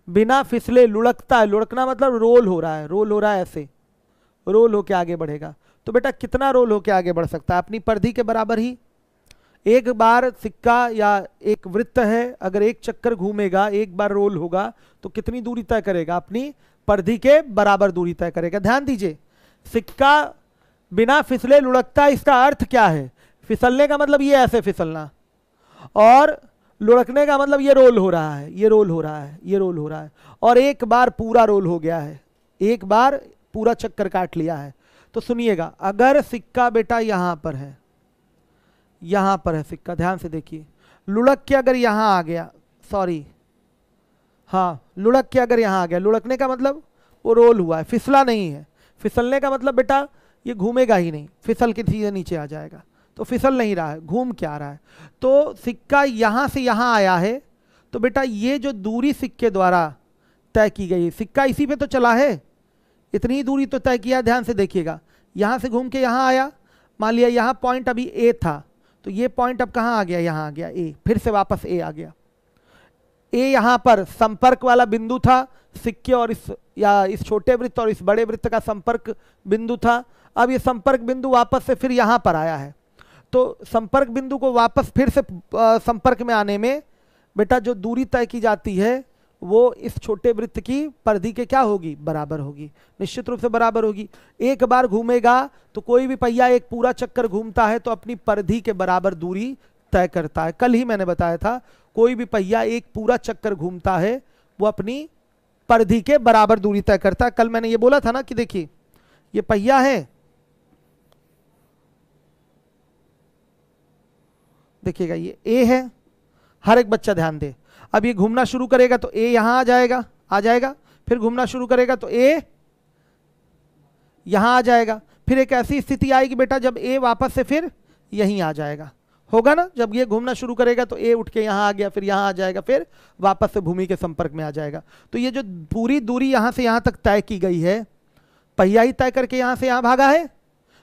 बिना फिसले लुढ़कता है, लुढ़कना मतलब रोल हो रहा है, रोल हो रहा है, ऐसे रोल होके आगे बढ़ेगा। तो बेटा कितना रोल होके आगे बढ़ सकता है, अपनी परिधि के बराबर ही। एक बार सिक्का या एक वृत्त है, अगर एक चक्कर घूमेगा, एक बार रोल होगा, तो कितनी दूरी तय करेगा, अपनी परिधि के बराबर दूरी तय करेगा। ध्यान दीजिए, सिक्का बिना फिसले लुढ़कता, इसका अर्थ क्या है, फिसलने का मतलब ये ऐसे फिसलना, और लुढ़कने का मतलब ये रोल हो रहा है, ये रोल हो रहा है, ये रोल हो रहा है, और एक बार पूरा रोल हो गया है, एक बार पूरा चक्कर काट लिया है। तो सुनिएगा, अगर सिक्का बेटा यहां पर है, यहां पर है सिक्का, ध्यान से देखिए, लुढ़क के अगर यहां आ गया, सॉरी हाँ, लुढ़क के अगर यहां आ गया, लुढ़कने का मतलब वो रोल हुआ है, फिसला नहीं है। फिसलने का मतलब बेटा ये घूमेगा ही नहीं, फिसल के सीधे नीचे आ जाएगा, तो फिसल नहीं रहा है, घूम के आ रहा है। तो सिक्का यहां से यहां आया है, तो बेटा ये जो दूरी सिक्के द्वारा तय की गई, सिक्का इसी पे तो चला है, इतनी दूरी तो तय किया। ध्यान से देखिएगा, यहां से घूम के यहां आया, मान लिया यहां पॉइंट अभी ए था, तो ये पॉइंट अब कहां आ गया, यहां आ गया ए, फिर से वापस ए आ गया। ए यहां पर संपर्क वाला बिंदु था, सिक्के और इस छोटे वृत्त और इस बड़े वृत्त का संपर्क बिंदु था। अब ये संपर्क बिंदु वापस से फिर यहां पर आया है, तो संपर्क बिंदु को वापस फिर से संपर्क में आने में बेटा जो दूरी तय की जाती है वो इस छोटे वृत्त की परिधि के क्या होगी, बराबर होगी, निश्चित रूप से बराबर होगी। एक बार घूमेगा तो कोई भी पहिया एक पूरा चक्कर घूमता है तो अपनी परिधि के बराबर दूरी तय करता है। कल ही मैंने बताया था, कोई भी पहिया एक पूरा चक्कर घूमता है वो अपनी परिधि के बराबर दूरी तय करता है। कल मैंने ये बोला था ना कि देखिए ये पहिया है, देखिएगा ये ए है, हर एक बच्चा ध्यान दे। अब ये घूमना शुरू करेगा तो ए यहां आ जाएगा, फिर घूमना शुरू करेगा तो ए यहां आ जाएगा, फिर एक ऐसी स्थिति आएगी बेटा जब ए वापस से फिर यहीं आ जाएगा, होगा ना। जब ये घूमना शुरू करेगा तो ए उठ के यहां आ गया, फिर यहां आ जाएगा, फिर वापस से भूमि के संपर्क में आ जाएगा। तो ये जो पूरी दूरी यहां से यहां तक तय की गई है, पहिया ही तय करके यहां से यहां भागा है,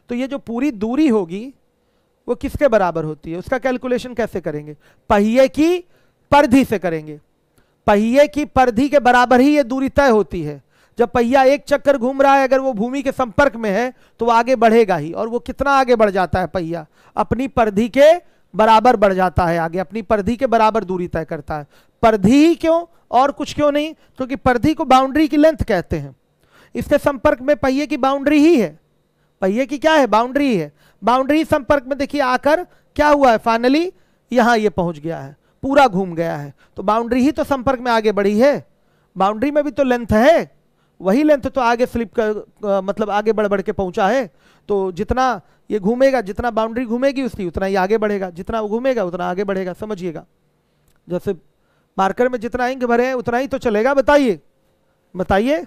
तो ये जो पूरी दूरी होगी वो किसके बराबर होती है, उसका कैलकुलेशन कैसे करेंगे, पहिए की परिधि से करेंगे। पहिए की परिधि के बराबर ही ये दूरी तय होती है। जब पहिया एक चक्कर घूम रहा है, अगर वो भूमि के संपर्क में है तो वो आगे बढ़ेगा ही, और वो कितना आगे बढ़ जाता है, पहिया अपनी परिधि के बराबर बढ़ जाता है आगे, अपनी परिधि के बराबर दूरी तय करता है। परिधि ही क्यों, और कुछ क्यों नहीं, क्योंकि परिधि को बाउंड्री की लेंथ कहते हैं। इसके संपर्क में पहिए की बाउंड्री ही है, पहिए की क्या है, बाउंड्री है। बाउंड्री संपर्क में देखिए आकर क्या हुआ है, फाइनली यहां ये पहुंच गया है, पूरा घूम गया है, तो बाउंड्री ही तो संपर्क में आगे बढ़ी है। बाउंड्री में भी तो लेंथ है, वही लेंथ तो आगे स्लिप कर मतलब आगे बढ़ बढ़ के पहुंचा है। तो जितना ये घूमेगा, जितना बाउंड्री घूमेगी उसकी उतना ही आगे बढ़ेगा, जितना घूमेगा उतना आगे बढ़ेगा, समझिएगा। जैसे मार्कर में जितना इंक भरे हैं उतना ही तो चलेगा, बताइए बताइए।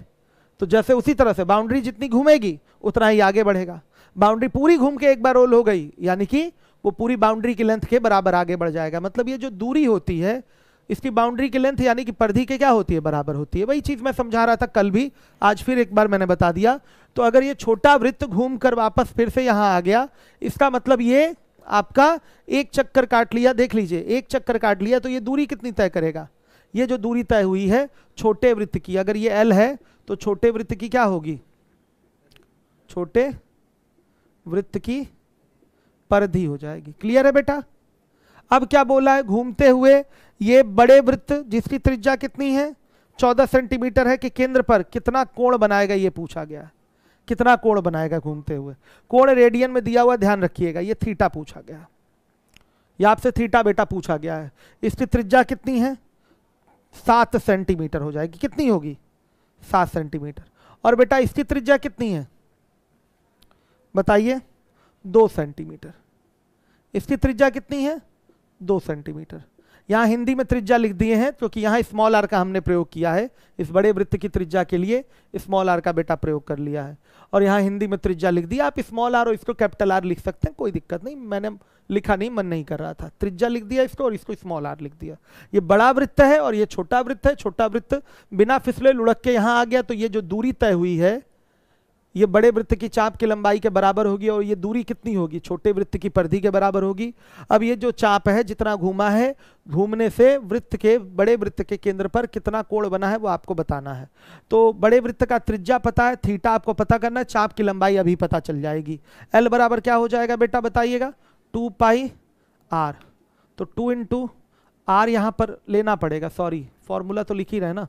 तो जैसे उसी तरह से बाउंड्री जितनी घूमेगी उतना ही आगे बढ़ेगा। बाउंड्री पूरी घूम के एक बार रोल हो गई, यानी कि वो पूरी बाउंड्री की लेंथ के बराबर आगे बढ़ जाएगा। मतलब ये जो दूरी होती है इसकी बाउंड्री की लेंथ यानी कि परिधि के क्या होती है, बराबर होती है। वही चीज मैं समझा रहा था कल भी, आज फिर एक बार मैंने बता दिया। तो अगर ये छोटा वृत्त घूम कर वापस फिर से यहां आ गया, इसका मतलब ये आपका एक चक्कर काट लिया, देख लीजिए एक चक्कर काट लिया, तो ये दूरी कितनी तय करेगा, ये जो दूरी तय हुई है छोटे वृत्त की, अगर ये L है तो छोटे वृत्त की क्या होगी, छोटे वृत्त की परिधि हो जाएगी। क्लियर है बेटा। अब क्या बोला है, घूमते हुए ये बड़े वृत्त जिसकी त्रिज्या कितनी है 14 सेंटीमीटर है, कि केंद्र पर कितना कोण बनाएगा, ये पूछा गया है। कितना कोण बनाएगा घूमते हुए, कोण रेडियन में दिया हुआ, ध्यान रखिएगा, ये थीटा पूछा गया, ये आपसे थीटा बेटा पूछा गया है। इसकी त्रिज्या कितनी है 7 सेंटीमीटर हो जाएगी, कितनी होगी 7 सेंटीमीटर। और बेटा इसकी त्रिज्या कितनी है बताइए 2 सेंटीमीटर। इसकी त्रिज्या कितनी है 2 सेंटीमीटर। यहाँ हिंदी में त्रिज्या लिख दिए हैं क्योंकि यहाँ स्मॉल आर का हमने प्रयोग किया है, इस बड़े वृत्त की त्रिज्या के लिए स्मॉल आर का बेटा प्रयोग कर लिया है, और यहाँ हिंदी में त्रिज्या लिख दिया। आप स्मॉल आर और इसको कैपिटल आर लिख सकते हैं, कोई दिक्कत नहीं, मैंने लिखा नहीं, मन नहीं कर रहा था, त्रिज्या लिख दिया इसको और इसको स्मॉल आर लिख दिया। ये बड़ा वृत्त है और ये छोटा वृत्त है। छोटा वृत्त बिना फिसले लुढ़क के यहाँ आ गया, तो ये जो दूरी तय हुई है ये बड़े वृत्त की चाप की लंबाई के बराबर होगी, और ये दूरी कितनी होगी छोटे वृत्त की परिधि के बराबर होगी। अब ये जो चाप है जितना घूमा है, घूमने से वृत्त के बड़े वृत्त के केंद्र पर कितना कोण बना है वो आपको बताना है। तो बड़े वृत्त का त्रिज्या पता है, थीटा आपको पता करना है, चाप की लंबाई अभी पता चल जाएगी। एल बराबर क्या हो जाएगा बेटा बताइएगा 2 पाई आर। तो 2 इंटू आर यहाँ पर लेना पड़ेगा, सॉरी फॉर्मूला तो लिख ही रहे ना,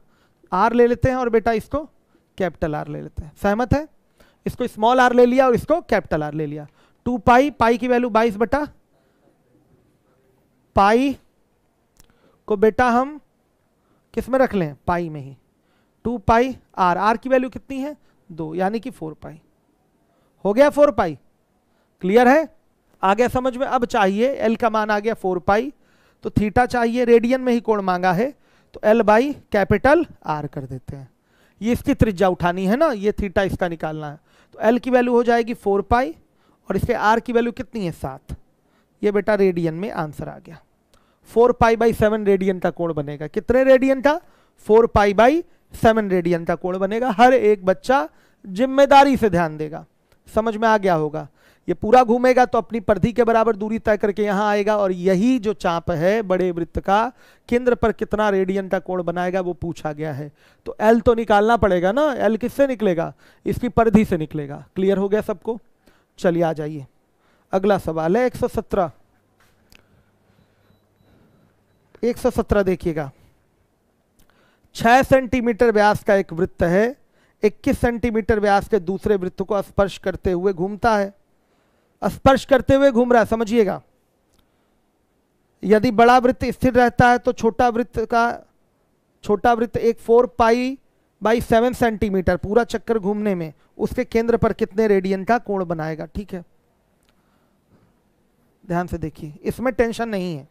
आर ले लेते हैं और बेटा इसको कैपिटल आर ले लेते हैं, सहमत है। इसको स्मॉल आर ले लिया और इसको कैपिटल आर ले लिया। 2 पाई, पाई की वैल्यू 22 बटा पाई को बेटा हम किस में रख लें, पाई में ही। 2 पाई आर, आर की वैल्यू कितनी है 2, यानी कि 4 पाई हो गया, 4 पाई। क्लियर है, आ गया समझ में। अब चाहिए एल का मान आ गया 4 पाई, तो थीटा चाहिए, रेडियन में ही कोण मांगा है, तो एल बाई कैपिटल आर कर देते हैं। ये इसकी त्रिज्या उठानी है ना, ये थीटा इसका निकालना है, तो एल की वैल्यू हो जाएगी 4 पाई और इसके आर की वैल्यू कितनी है 7। ये बेटा रेडियन में आंसर आ गया। 4 पाई बाई 7 रेडियन का कोण बनेगा। कितने रेडियन का, 4 पाई बाई 7 रेडियन का कोण बनेगा। हर एक बच्चा जिम्मेदारी से ध्यान देगा, समझ में आ गया होगा। ये पूरा घूमेगा तो अपनी परिधि के बराबर दूरी तय करके यहां आएगा, और यही जो चाप है बड़े वृत्त का केंद्र पर कितना रेडियन का कोण बनाएगा वो पूछा गया है। तो एल तो निकालना पड़ेगा ना, एल किससे निकलेगा, इसकी परिधि से निकलेगा। क्लियर हो गया सबको। चलिए आ जाइए, अगला सवाल है 117। 117 देखिएगा, 6 सेंटीमीटर व्यास का एक वृत्त है, 21 सेंटीमीटर व्यास के दूसरे वृत्त को स्पर्श करते हुए घूमता है। स्पर्श करते हुए घूम रहा है, समझिएगा। यदि बड़ा वृत्त स्थिर रहता है तो छोटा वृत्त एक 4 पाई बाई 7 सेंटीमीटर पूरा चक्कर घूमने में उसके केंद्र पर कितने रेडियन का कोण बनाएगा। ठीक है, ध्यान से देखिए, इसमें टेंशन नहीं है,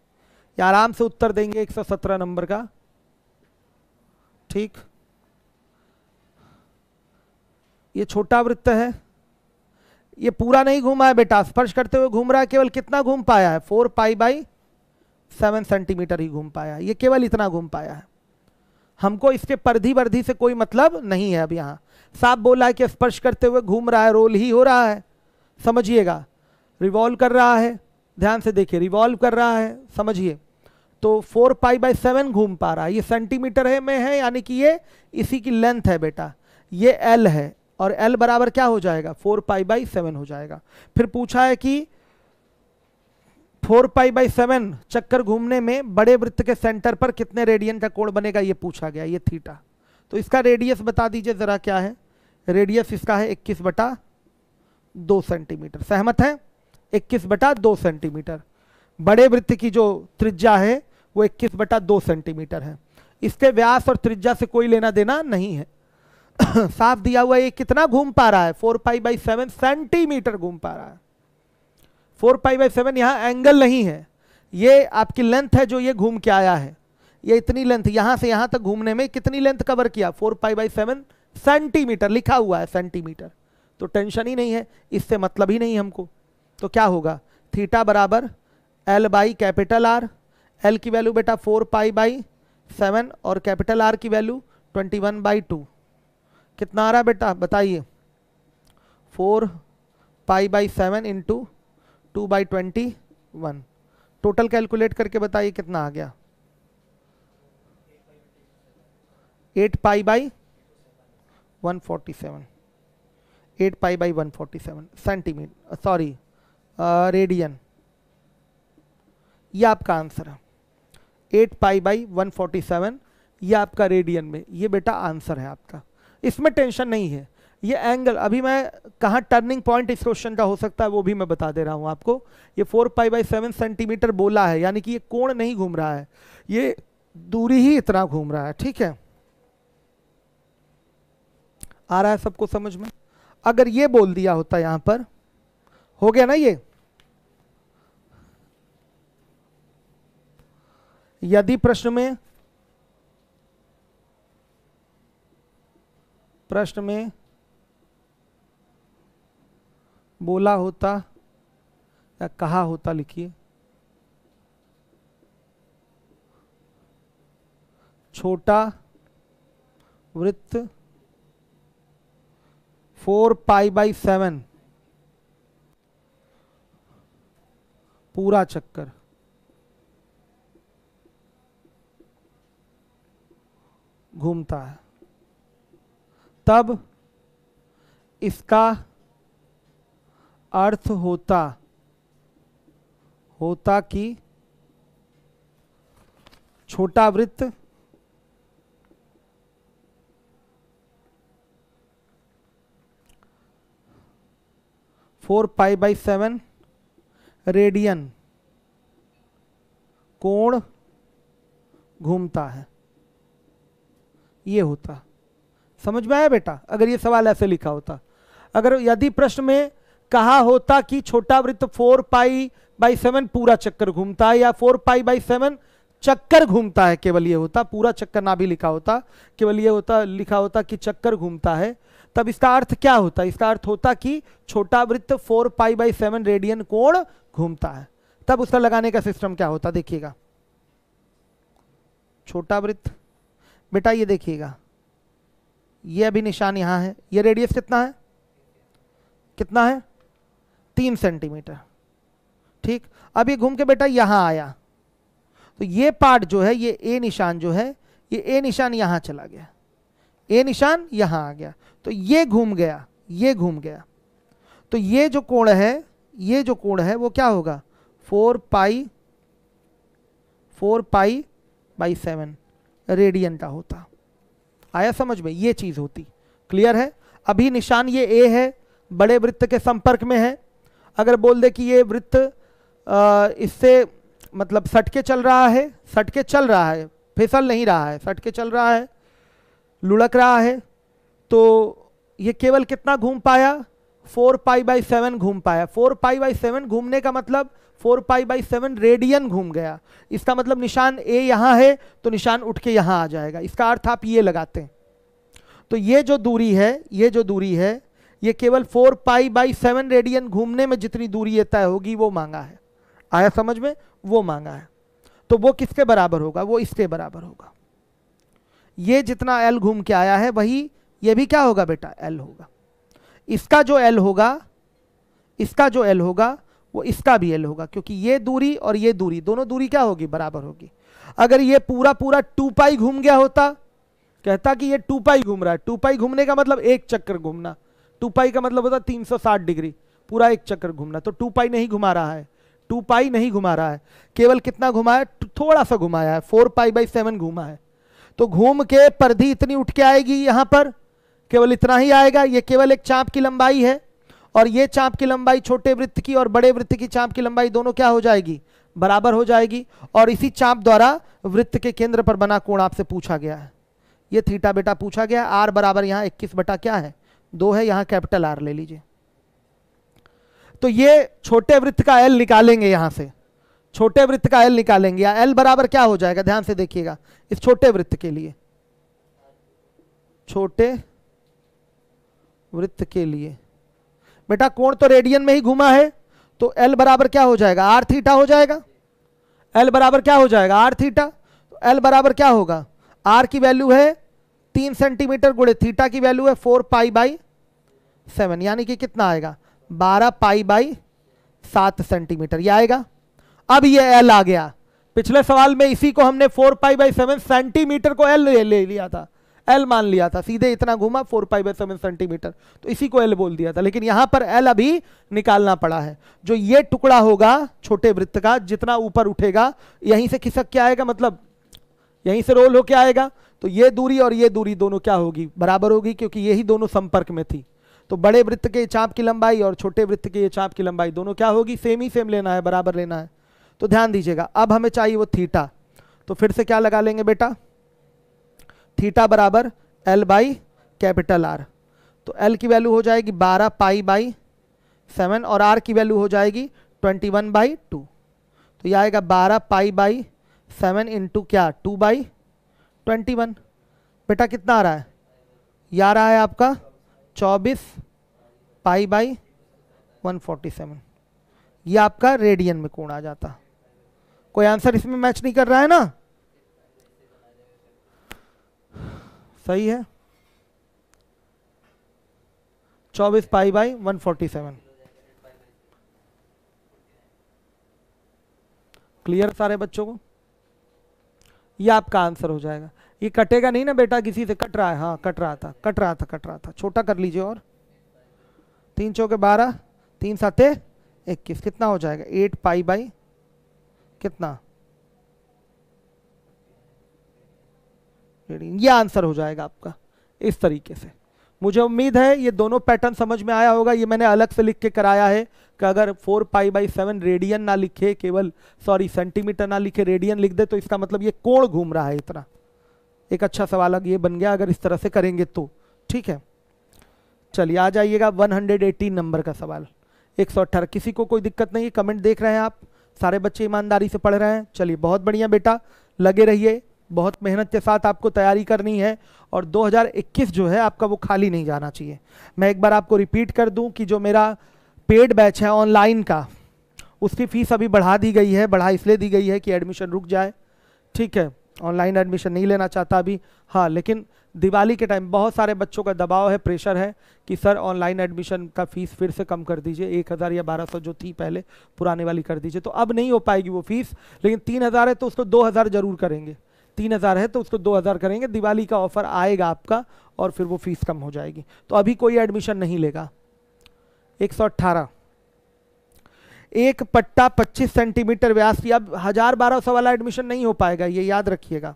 ये आराम से उत्तर देंगे 117 नंबर का। ठीक, ये छोटा वृत्त है, ये पूरा नहीं घूमा है बेटा, स्पर्श करते हुए घूम रहा है, केवल कितना घूम पाया है 4 पाई बाई 7 सेंटीमीटर ही घूम पाया है, ये केवल इतना घूम पाया है। हमको इसके परिधि वर्धि से कोई मतलब नहीं है। अब यहाँ साफ बोला है कि स्पर्श करते हुए घूम रहा है, रोल ही हो रहा है, समझिएगा, रिवॉल्व कर रहा है, ध्यान से देखिए, रिवॉल्व कर रहा है, समझिए। तो 4π/7 घूम पा रहा है, ये सेंटीमीटर है में है, यानी कि ये इसी की लेंथ है बेटा, ये एल है, और एल बराबर क्या हो जाएगा, 4π/7 हो जाएगा। फिर पूछा है कि 4π/7 चक्कर घूमने में बड़े वृत्त के सेंटर पर कितने रेडियन का कोण बनेगा, ये पूछा गया, ये थीटा। तो इसका रेडियस बता दीजिए जरा क्या है, रेडियस इसका है 21/2 सेंटीमीटर, सहमत है, 21/2 सेंटीमीटर। बड़े वृत्त की जो त्रिज्या है वो 21/2 सेंटीमीटर है, इसके व्यास और त्रिज्या से कोई लेना देना नहीं है। साफ दिया हुआ ये कितना घूम पा रहा है, 4π/7 सेंटीमीटर घूम पा रहा है। 4π/7 यहाँ एंगल नहीं है, ये आपकी लेंथ है जो ये घूम के आया है, ये इतनी लेंथ यहां से यहां तक घूमने में कितनी लेंथ कवर किया, 4π/7 सेंटीमीटर लिखा हुआ है, सेंटीमीटर, तो टेंशन ही नहीं है, इससे मतलब ही नहीं हमको। तो क्या होगा, थीटा बराबर L/R, L की वैल्यू बेटा 4π/7 और कैपिटल R की वैल्यू 21/2, कितना आ रहा है बेटा बताइए, 4π/7 इंटू 2/21, टोटल कैलकुलेट करके बताइए कितना आ गया, 8π/147, 8π/147 सेंटीमीटर, सॉरी रेडियन, ये आपका आंसर है, 8π/147, ये आपका रेडियन में, ये बेटा आंसर है आपका, इसमें टेंशन नहीं है। ये एंगल अभी मैं कहाँ टर्निंग पॉइंट इस क्वेश्चन का हो सकता है वो भी मैं बता दे रहा हूं आपको। ये 4π/7 सेंटीमीटर बोला है, यानी कि ये कोण नहीं घूम रहा है, ये दूरी ही इतना घूम रहा है, ठीक है, आ रहा है सबको समझ में। अगर ये बोल दिया होता यहां पर, हो गया ना ये, यदि प्रश्न में बोला होता या कहा होता, लिखिए, छोटा वृत्त 4π/7 पूरा चक्कर घूमता है, तब इसका अर्थ होता कि छोटा वृत्त फोर π/7 रेडियन कोण घूमता है, ये होता। समझ में आया बेटा, अगर ये सवाल ऐसे लिखा होता, अगर यदि प्रश्न में कहा होता कि छोटा वृत्त 4π/7 पूरा चक्कर घूमता है या 4π/7 चक्कर घूमता है, केवल ये होता, पूरा चक्कर ना भी लिखा होता, केवल ये होता, लिखा होता कि चक्कर घूमता है, तब इसका अर्थ क्या होता, इसका अर्थ होता कि छोटा वृत्त 4π/7 रेडियन कोण घूमता है। तब उसका लगाने का सिस्टम क्या होता, देखिएगा, छोटा वृत्त बेटा ये देखिएगा, ये अभी निशान यहां है, ये रेडियस कितना है, कितना है, 3 सेंटीमीटर, ठीक। अब ये घूम के बेटा यहां आया, तो ये पार्ट जो है, ये ए निशान जो है, ये ए निशान यहां चला गया, ए निशान यहां आ गया, तो ये घूम गया, ये घूम गया, तो ये जो कोण है, ये जो कोण है वो क्या होगा, 4π/7 रेडियन का होता। आया समझ में, ये चीज होती, क्लियर है। अभी निशान ये ए है, बड़े वृत्त के संपर्क में है, अगर बोल दे कि ये वृत्त इससे मतलब सटके चल रहा है, सटके चल रहा है, फिसल नहीं रहा है, सटके चल रहा है, लुढ़क रहा है, तो ये केवल कितना घूम पाया, 4π/7 घूम पाया। 4π/7 घूमने का मतलब 4π/7 रेडियन घूम गया, इसका मतलब निशान ए यहां है तो निशान उठ के यहां आ जाएगा, इसका अर्थ आप ये लगाते हैं। तो ये जो दूरी है, ये जो दूरी है, ये केवल 4π/7 रेडियन घूमने में जितनी दूरी ये तय होगी वो मांगा है, आया समझ में, वो मांगा है। तो वो किसके बराबर होगा, वो इसके बराबर होगा। ये जितना एल घूम के आया है वही ये भी क्या होगा बेटा, एल होगा। इसका जो एल होगा, इसका जो एल होगा वो इसका भी एल होगा, क्योंकि ये दूरी और ये दूरी दोनों दूरी क्या होगी, बराबर होगी। अगर ये पूरा पूरा 2 पाई घूम गया होता, कहता कि ये 2 पाई घूम रहा है, 2 पाई घूमने का मतलब एक चक्कर घूमना, 2 पाई का मतलब होता 360 डिग्री, पूरा एक चक्कर घूमना। तो 2 पाई नहीं घुमा रहा है, 2 पाई नहीं घुमा रहा है, केवल कितना घुमाया, थोड़ा सा घुमाया है, 4 पाई बाई 7 घूमा है। तो घूम के परिधि इतनी उठ के आएगी, यहां पर केवल इतना ही आएगा। ये केवल एक चाप की लंबाई है, और ये चाप की लंबाई छोटे वृत्त की और बड़े वृत्त की चाप की लंबाई दोनों क्या हो जाएगी, बराबर हो जाएगी। और इसी चाप द्वारा वृत्त के केंद्र पर बना कोण आपसे पूछा गया है, ये थीटा बेटा पूछा गया। आर बराबर यहाँ 21 बटा क्या है, 2 है, यहाँ कैपिटल आर ले लीजिए। तो ये छोटे वृत्त का एल निकालेंगे, यहां से छोटे वृत्त का एल निकालेंगे। या एल बराबर क्या हो जाएगा, ध्यान से देखिएगा, इस छोटे वृत्त के लिए, छोटे वृत्त के लिए बेटा कोण तो रेडियन में ही घुमा है, तो एल बराबर क्या हो जाएगा, आर थीटा हो जाएगा। एल बराबर क्या हो जाएगा, आर थीटा। तो एल बराबर क्या होगा, आर की वैल्यू है 3 सेंटीमीटर गुणे थीटा की वैल्यू है 4 पाई बाई 7, यानी कि कितना आएगा, 12 पाई बाई 7 सेंटीमीटर, ये आएगा। अब ये एल आ गया, पिछले सवाल में इसी को हमने 4 पाई बाई 7 सेंटीमीटर को एल ले लिया था, एल मान लिया था, सीधे इतना घुमा 4 पाई बाई 7 सेंटीमीटर, तो इसी को एल बोल दिया था। लेकिन यहां पर एल अभी निकालना पड़ा है। जो ये टुकड़ा होगा छोटे वृत्त का, जितना ऊपर उठेगा यहीं से खिसक के आएगा, मतलब यहीं से रोल होके आएगा, तो ये दूरी और ये दूरी दोनों क्या होगी, बराबर होगी, क्योंकि यही दोनों संपर्क में थी। तो बड़े वृत्त के चाप की लंबाई और छोटे वृत्त के चाप की लंबाई दोनों क्या होगी, सेम ही सेम लेना है, बराबर लेना है। तो ध्यान दीजिएगा, अब हमें चाहिए वो थीटा, तो फिर से क्या लगा लेंगे बेटा, थीटा बराबर एल बाई कैपिटल आर। तो एल की वैल्यू हो जाएगी 12 पाई बाई 7 और आर की वैल्यू हो जाएगी 21 बाई 2। तो यह आएगा 12 पाई बाई 7 इंटू क्या, 2 बाई 21। बेटा कितना आ रहा है, यह आ रहा है आपका 24 पाई बाई 147। यह आपका रेडियन में कोण आ जाता। कोई आंसर इसमें मैच नहीं कर रहा है ना, सही है, 24 पाई बाई 147। क्लियर सारे बच्चों को, ये आपका आंसर हो जाएगा। ये कटेगा नहीं ना बेटा, किसी से कट रहा है, हाँ कट रहा था, छोटा कर लीजिए और 3 चौके 12, 3 साते 21, कितना हो जाएगा 8 पाई बाई कितना, ये आंसर हो जाएगा आपका इस तरीके से। मुझे उम्मीद है ये दोनों पैटर्न समझ में आया होगा। ये मैंने अलग से लिख के कराया है कि अगर 4 पाई बाई 7 रेडियन ना लिखे, केवल सेंटीमीटर ना लिखे, रेडियन लिख दे, तो इसका मतलब ये कोण घूम रहा है इतना। एक अच्छा सवाल अब ये बन गया अगर इस तरह से करेंगे तो, ठीक है। चलिए आ जाइएगा 118 नंबर का सवाल, 118। किसी को कोई दिक्कत नहीं है, कमेंट देख रहे हैं आप, सारे बच्चे ईमानदारी से पढ़ रहे हैं, चलिए बहुत बढ़िया बेटा, लगे रहिए, बहुत मेहनत के साथ आपको तैयारी करनी है। और 2021 जो है आपका वो खाली नहीं जाना चाहिए। मैं एक बार आपको रिपीट कर दूं कि जो मेरा पेड बैच है ऑनलाइन का, उसकी फीस अभी बढ़ा दी गई है। बढ़ा इसलिए दी गई है कि एडमिशन रुक जाए, ठीक है, ऑनलाइन एडमिशन नहीं लेना चाहता अभी, हाँ, लेकिन दिवाली के टाइम बहुत सारे बच्चों का दबाव है, प्रेशर है कि सर ऑनलाइन एडमिशन का फीस फिर से कम कर दीजिए, 1000 या 1200 जो थी पहले पुराने वाली कर दीजिए। तो अब नहीं हो पाएगी वो फीस, लेकिन 3000 है तो उसको 2000 जरूर करेंगे, 3000 है तो उसको 2000 करेंगे। दिवाली का ऑफर आएगा आपका और फिर वो फीस कम हो जाएगी। तो अभी कोई एडमिशन नहीं लेगा। 118, एक पट्टा 25 सेंटीमीटर व्यास की, अब 1000-1200 वाला एडमिशन नहीं हो पाएगा, ये याद रखिएगा।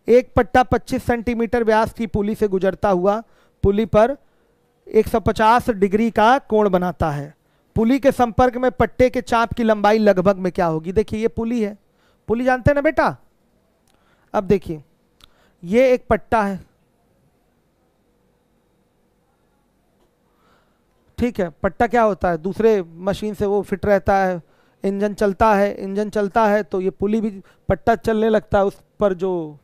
एक पट्टा 25 सेंटीमीटर व्यास की पुली से गुजरता हुआ पुली पर 150 डिग्री का कोण बनाता है। पुली के संपर्क में पट्टे के चाप की लंबाई लगभग में क्या होगी। देखिए ये पुली है, पुली जानते हैं ना बेटा। अब देखिए ये एक पट्टा है, ठीक है, पट्टा क्या होता है, दूसरे मशीन से वो फिट रहता है, इंजन चलता है तो ये पुली भी, पट्टा चलने लगता है, उस पर जो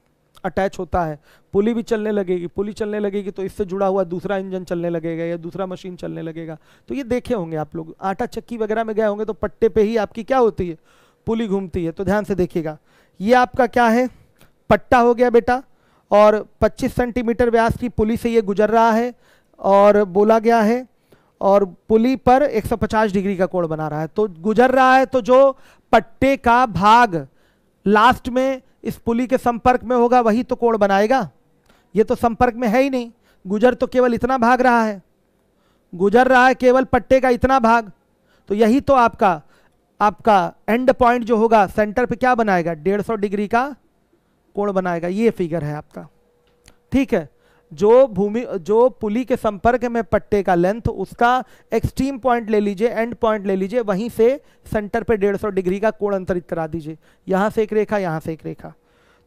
अटैच होता है पुली भी चलने लगेगी, पुली चलने लगेगी तो इससे जुड़ा हुआ दूसरा इंजन चलने लगेगा या दूसरा मशीन चलने लगेगा। तो ये देखे होंगे आप लोग, आटा चक्की वगैरह में गए होंगे तो पट्टे पे ही आपकी क्या होती है, पुली घूमती है। तो ध्यान से देखिएगा, ये आपका क्या है, पट्टा हो गया बेटा, और 25 सेंटीमीटर व्यास की पुली से ये गुजर रहा है और बोला गया है, और पुली पर 150 डिग्री का कोण बना रहा है। तो गुजर रहा है, तो जो पट्टे का भाग लास्ट में इस पुली के संपर्क में होगा वही तो कोण बनाएगा। ये तो संपर्क में है ही नहीं, गुजर तो केवल इतना भाग रहा है, गुजर रहा है केवल पट्टे का इतना भाग। तो यही तो आपका एंड पॉइंट जो होगा सेंटर पे क्या बनाएगा, 150 डिग्री का कोण बनाएगा। ये फिगर है आपका, ठीक है। जो पुली के संपर्क में पट्टे का लेंथ, उसका एक्सट्रीम पॉइंट ले लीजिए, एंड पॉइंट ले लीजिए, वहीं से सेंटर पे 150 डिग्री का कोण अंतरित करा दीजिए। यहां से एक रेखा, यहां से एक रेखा।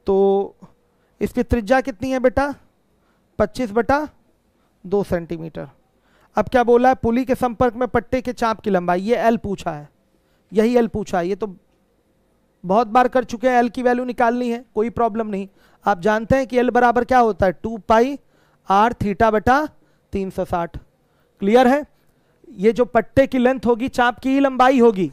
तो इसकी त्रिज्या कितनी है बेटा, 25/2 सेंटीमीटर। अब क्या बोला है, पुली के संपर्क में पट्टे के चाप की लंबाई, ये एल पूछा है, यही एल पूछा है। ये तो बहुत बार कर चुके हैं, एल की वैल्यू निकालनी है, कोई प्रॉब्लम नहीं। आप जानते हैं कि एल बराबर क्या होता है, 2πr θ/360। क्लियर है। ये जो पट्टे की लेंथ होगी चाप की ही लंबाई होगी,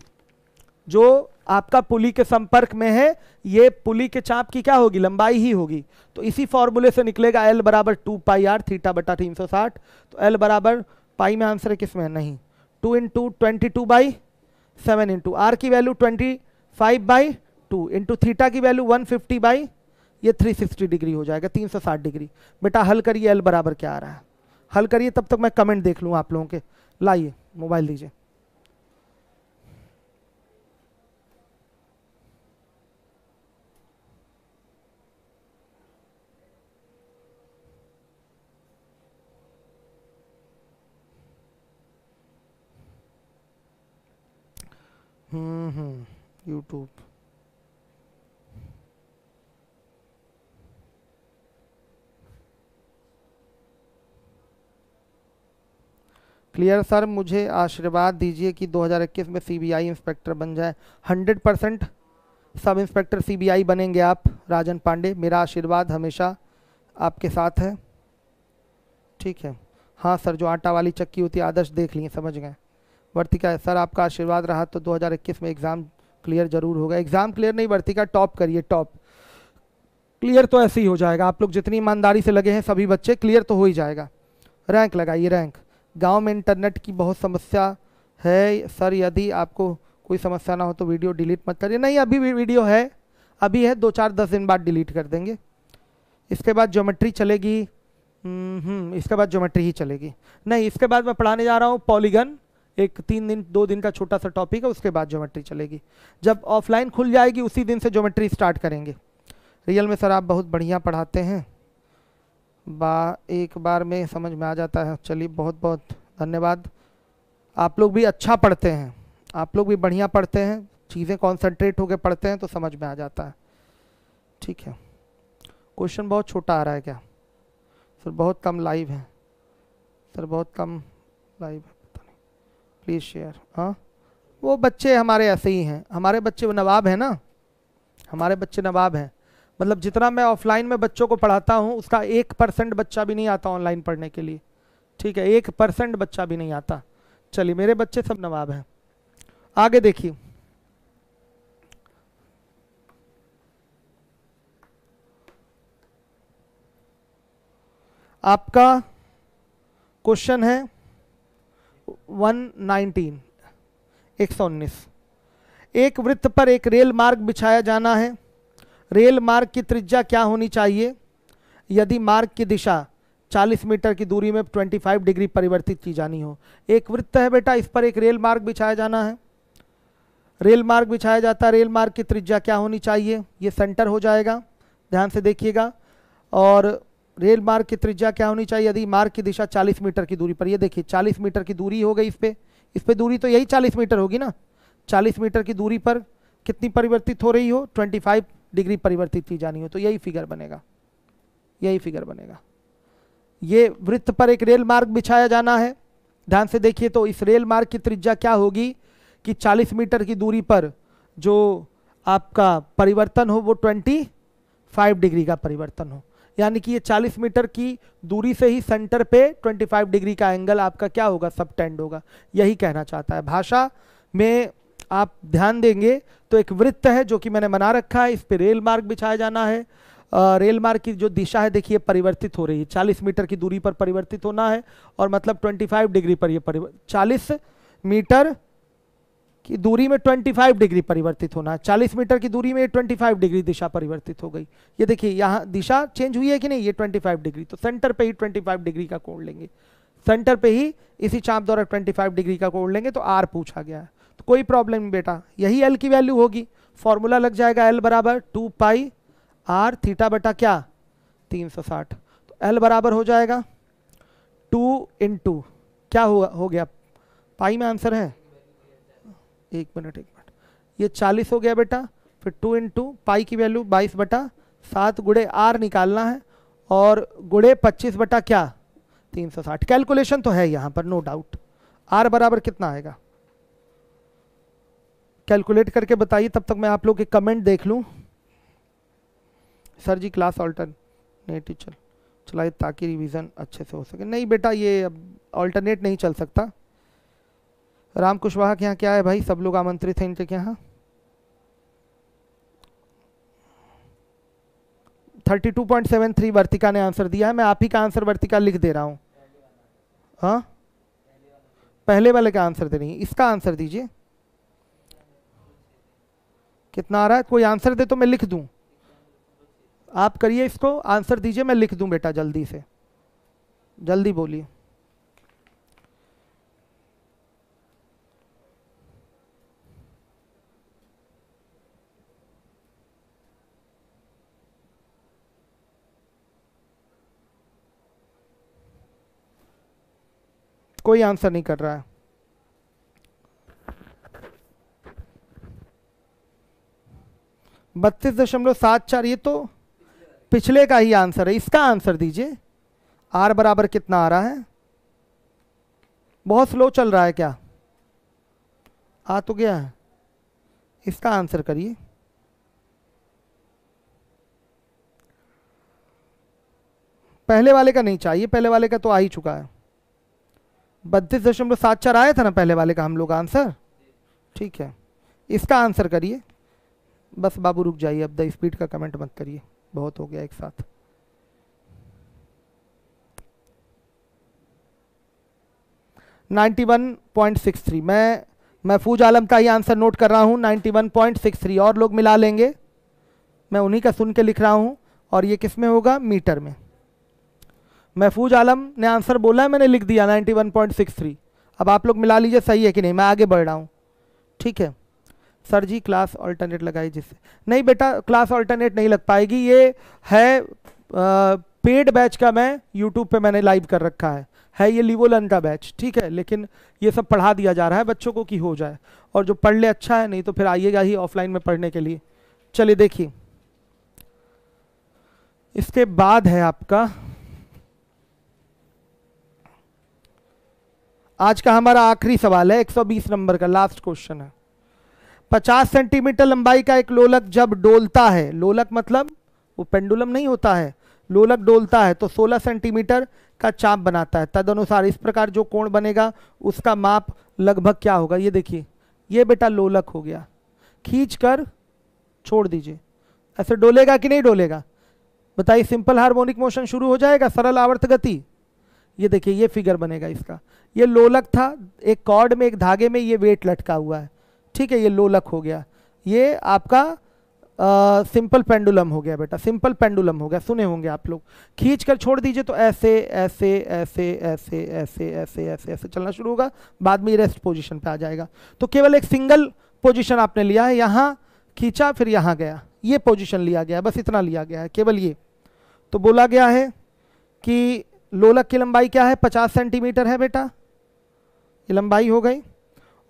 जो आपका पुली के संपर्क में है, ये पुली के चाप की क्या होगी, लंबाई ही होगी। तो इसी फॉर्मूले से निकलेगा एल बराबर 2πr θ/360। तो एल बराबर, पाई में आंसर है, किसमें नहीं, 2 × 22/7 इंटू आर की वैल्यू 25/2 इंटू थीटा की वैल्यू 150 ये 360 डिग्री हो जाएगा, 360 डिग्री। बेटा हल करिए, एल बराबर क्या आ रहा है, हल करिए, तब तक मैं कमेंट देख लूँ आप लोगों के। लाइए मोबाइल दीजिए। यूट्यूब क्लियर सर, मुझे आशीर्वाद दीजिए कि 2021 में सीबीआई इंस्पेक्टर बन जाए। 100% सब इंस्पेक्टर सीबीआई बनेंगे आप राजन पांडे, मेरा आशीर्वाद हमेशा आपके साथ है, ठीक है। हाँ सर, जो आटा वाली चक्की होती है, आदर्श देख लिए, समझ गए। वर्तिका है सर, आपका आशीर्वाद रहा तो 2021 में एग्ज़ाम क्लियर जरूर होगा। एग्ज़ाम क्लियर नहीं वर्तिका, टॉप करिए, टॉप। क्लियर तो ऐसे ही हो जाएगा, आप लोग जितनी ईमानदारी से लगे हैं सभी बच्चे, क्लियर तो हो ही जाएगा। रैंक लगाइए, रैंक। गांव में इंटरनेट की बहुत समस्या है सर, यदि आपको कोई समस्या ना हो तो वीडियो डिलीट मत करिए। नहीं, अभी भी वीडियो है, अभी है, 2-4-10 दिन बाद डिलीट कर देंगे। इसके बाद ज्योमेट्री चलेगी, इसके बाद ज्योमेट्री ही चलेगी। नहीं, इसके बाद मैं पढ़ाने जा रहा हूँ पॉलीगन, एक 2 दिन का छोटा सा टॉपिक है, उसके बाद ज्योमेट्री चलेगी। जब ऑफलाइन खुल जाएगी उसी दिन से ज्योमेट्री स्टार्ट करेंगे। रियल में सर आप बहुत बढ़िया पढ़ाते हैं, एक बार में समझ में आ जाता है। चलिए बहुत बहुत धन्यवाद। आप लोग भी अच्छा पढ़ते हैं, आप लोग भी बढ़िया पढ़ते हैं, चीज़ें कॉन्सेंट्रेट होकर पढ़ते हैं तो समझ में आ जाता है, ठीक है। क्वेश्चन बहुत छोटा आ रहा है क्या सर, बहुत कम लाइव है सर, बहुत कम लाइव है, पता नहीं, प्लीज़ शेयर। हाँ, वो बच्चे हमारे ऐसे ही हैं, हमारे बच्चे नवाब हैं ना, हमारे बच्चे नवाब हैं। मतलब जितना मैं ऑफलाइन में बच्चों को पढ़ाता हूँ उसका 1% बच्चा भी नहीं आता ऑनलाइन पढ़ने के लिए, ठीक है, 1% बच्चा भी नहीं आता। चलिए, मेरे बच्चे सब नवाब हैं। आगे देखिए, आपका क्वेश्चन है 119, 119। एक वृत्त पर एक रेल मार्ग बिछाया जाना है, रेल मार्ग की त्रिज्या क्या होनी चाहिए यदि मार्ग की दिशा 40 मीटर की दूरी में 25 डिग्री परिवर्तित की जानी हो। एक वृत्त है बेटा, इस पर एक रेल मार्ग बिछाया जाना है, रेल मार्ग बिछाया जाता है, रेल मार्ग की त्रिज्या क्या होनी चाहिए, ये सेंटर हो जाएगा, ध्यान से देखिएगा। और रेल मार्ग की त्रिज्या क्या होनी चाहिए यदि मार्ग की दिशा 40 मीटर की दूरी पर, ये देखिए 40 मीटर की दूरी हो गई, इस पे दूरी तो यही 40 मीटर होगी ना। 40 मीटर की दूरी पर कितनी परिवर्तित हो रही हो, 25 डिग्री परिवर्तित की जानी हो, तो यही फिगर बनेगा, यही फिगर बनेगा। ये वृत्त पर एक रेल मार्ग बिछाया जाना है, ध्यान से देखिए। तो इस रेल मार्ग की त्रिज्या क्या होगी कि 40 मीटर की दूरी पर जो आपका परिवर्तन हो वो 25 डिग्री का परिवर्तन हो, यानी कि ये 40 मीटर की दूरी से ही सेंटर पे 25 डिग्री का एंगल आपका क्या होगा, सबटेंड होगा, यही कहना चाहता है। भाषा में आप ध्यान देंगे तो एक वृत्त है जो कि मैंने बना रखा है, इस पे रेल मार्ग बिछाया जाना है, रेल मार्ग की जो दिशा है देखिए परिवर्तित हो रही है, 40 मीटर की दूरी पर परिवर्तित होना है, और मतलब 25 डिग्री पर ये 40 मीटर की दूरी में 25 डिग्री परिवर्तित होना है। 40 मीटर की दूरी में 25 डिग्री दिशा परिवर्तित हो गई। ये देखिए यहाँ दिशा चेंज हुई है कि नहीं, ये 25 डिग्री, तो सेंटर पे ही 25 डिग्री का कोण लेंगे, सेंटर पे ही इसी चाप द्वारा 25 डिग्री का कोण लेंगे, तो आर पूछा गया है। तो कोई प्रॉब्लम नहीं बेटा, यही एल की वैल्यू होगी, फॉर्मूला लग जाएगा एल बराबर 2 पाई आर थीटा बटा क्या 360। तो एल बराबर हो जाएगा 2 इंटू क्या हो गया, पाई में आंसर है, एक मिनट, ये 40 हो गया बेटा, फिर 2 इंटू पाई की वैल्यू 22 बटा 7 गुड़े आर निकालना है, और गुड़े 25 बटा क्या 360। कैलकुलेशन तो है यहाँ पर नो डाउट। आर बराबर कितना आएगा कैलकुलेट करके बताइए, तब तक मैं आप लोग के कमेंट देख लूं। सर जी क्लास ऑल्टरनेट चलाइए ताकि रिवीजन अच्छे से हो सके। नहीं बेटा ये अब ऑल्टरनेट नहीं चल सकता। राम कुशवाहा के यहाँ क्या है भाई, सब लोग आमंत्रित हैं इनके यहाँ। 32.73 वर्तिका ने आंसर दिया है, मैं आप ही का आंसर वर्तिका लिख दे रहा हूँ। हाँ पहले वाले का आंसर दे रही है, इसका आंसर दीजिए कितना आ रहा है, कोई आंसर दे तो मैं लिख दूं। आप करिए इसको, आंसर दीजिए, मैं लिख दूं बेटा, जल्दी से जल्दी बोलिए। कोई आंसर नहीं कर रहा है। $32.74, ये तो पिछले का ही आंसर है, इसका आंसर दीजिए। आर बराबर कितना आ रहा है, बहुत स्लो चल रहा है क्या, आ तो गया है, इसका आंसर करिए। पहले वाले का नहीं चाहिए, पहले वाले का तो आ ही चुका है। 32.74 आया था ना पहले वाले का हम लोग आंसर, ठीक है, इसका आंसर करिए। बस बाबू रुक जाइए, अब द स्पीड का कमेंट मत करिए, बहुत हो गया एक साथ। $91.63, मैं महफूज आलम का ही आंसर नोट कर रहा हूँ। 91.63, और लोग मिला लेंगे, मैं उन्हीं का सुन के लिख रहा हूँ। और ये किस में होगा, मीटर में। महफूज आलम ने आंसर बोला है, मैंने लिख दिया 91.63। अब आप लोग मिला लीजिए सही है कि नहीं, मैं आगे बढ़ रहा हूँ, ठीक है। सर जी क्लास ऑल्टरनेट लगाई जिससे, नहीं बेटा क्लास ऑल्टरनेट नहीं लग पाएगी, ये है पेड बैच का, मैं यूट्यूब पे मैंने लाइव कर रखा है ये लिवोलन का बैच, ठीक है। लेकिन ये सब पढ़ा दिया जा रहा है बच्चों को कि हो जाए, और जो पढ़ ले अच्छा है, नहीं तो फिर आइएगा ही ऑफलाइन में पढ़ने के लिए। चलिए देखिए, इसके बाद है आपका आज का हमारा आखिरी सवाल है, 120 नंबर का लास्ट क्वेश्चन है। 50 सेंटीमीटर लंबाई का एक लोलक जब डोलता है, लोलक मतलब वो पेंडुलम नहीं होता है, लोलक डोलता है तो 16 सेंटीमीटर का चाप बनाता है। तदनुसार इस प्रकार जो कोण बनेगा उसका माप लगभग क्या होगा। ये देखिए, ये बेटा लोलक हो गया, खींच कर छोड़ दीजिए, ऐसे डोलेगा कि नहीं डोलेगा बताइए। सिंपल हार्मोनिक मोशन शुरू हो जाएगा, सरल आवर्त गति। ये देखिए ये फिगर बनेगा इसका, ये लोलक था, एक कॉर्ड में एक धागे में ये वेट लटका हुआ है, ठीक है, ये लोलक हो गया। ये आपका सिंपल पेंडुलम हो गया बेटा, सिंपल पेंडुलम हो गया, सुने होंगे आप लोग। खींच कर छोड़ दीजिए तो ऐसे ऐसे ऐसे ऐसे ऐसे ऐसे ऐसे ऐसे चलना शुरू होगा, बाद में रेस्ट पोजीशन पे आ जाएगा। तो केवल एक सिंगल पोजीशन आपने लिया है, यहाँ खींचा फिर यहाँ गया, ये पोजीशन लिया गया है, बस इतना लिया गया है केवल ये। तो बोला गया है कि लोलक की लंबाई क्या है, 50 सेंटीमीटर है बेटा, ये लंबाई हो गई,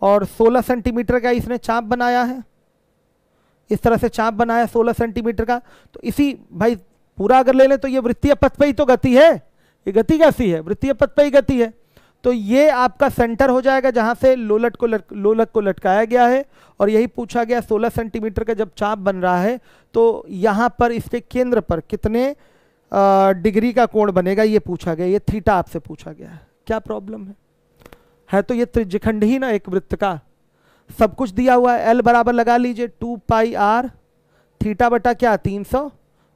और 16 सेंटीमीटर का इसने चाप बनाया है, इस तरह से चाप बनाया 16 सेंटीमीटर का। तो इसी भाई पूरा अगर ले लें तो ये वृत्तीय पथ पे ही तो गति है, ये गति कैसी है, वृत्तीय पथ पे ही गति है। तो ये आपका सेंटर हो जाएगा जहां से लोलक को लटकाया गया है, और यही पूछा गया 16 सेंटीमीटर का जब चाप बन रहा है तो यहां पर इसके केंद्र पर कितने डिग्री का कोण बनेगा ये पूछा गया, ये थीटा आपसे पूछा गया है। क्या प्रॉब्लम है तो ये त्रिज्यखंड ही ना एक वृत्त का, सब कुछ दिया हुआ है। एल बराबर लगा लीजिए 2 पाई आर थीटा बटा क्या 360,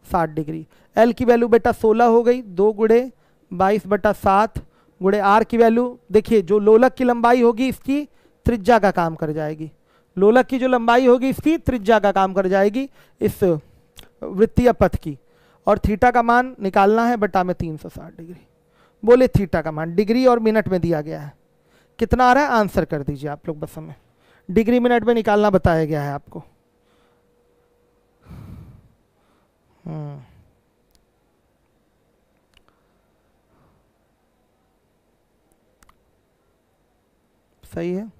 60 डिग्री। एल की वैल्यू बेटा 16 हो गई, 2 गुणे 22/7 गुणे आर की वैल्यू देखिए, जो लोलक की लंबाई होगी इसकी त्रिज्या का काम कर जाएगी, लोलक की जो लंबाई होगी इसकी त्रिज्या का काम कर जाएगी इस वृत्तीय पथ की। और थीटा का मान निकालना है बटा में 360 डिग्री। बोले थीटा का मान डिग्री और मिनट में दिया गया है, कितना आ रहा है आंसर कर दीजिए आप लोग बस, हमें डिग्री मिनट में निकालना बताया गया है आपको। सही है।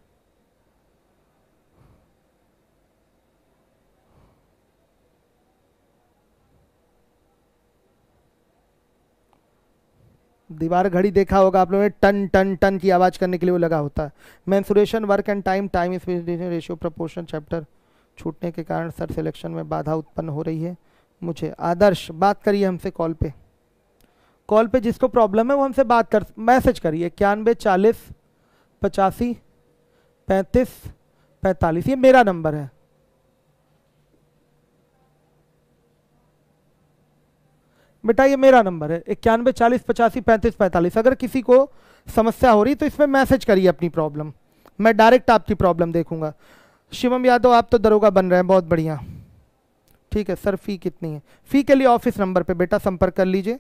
दीवार घड़ी देखा होगा आप लोगों ने, टन टन टन की आवाज करने के लिए वो लगा होता है। Mensuration work and time, time space ratio proportion chapter छूटने के कारण सर सिलेक्शन में बाधा उत्पन्न हो रही है मुझे। आदर्श बात करिए हमसे कॉल पे, कॉल पे जिसको प्रॉब्लम है वो हमसे बात कर, मैसेज करिए 91 40 85 35 45, ये मेरा नंबर है। बेटा ये मेरा नंबर है 91 40 85 35 45। अगर किसी को समस्या हो रही तो इसमें मैसेज करिए अपनी प्रॉब्लम, मैं डायरेक्ट आपकी प्रॉब्लम देखूंगा। शिवम यादव आप तो दरोगा बन रहे हैं, बहुत बढ़िया, ठीक है सर। फी कितनी है? फी के लिए ऑफिस नंबर पे बेटा संपर्क कर लीजिए।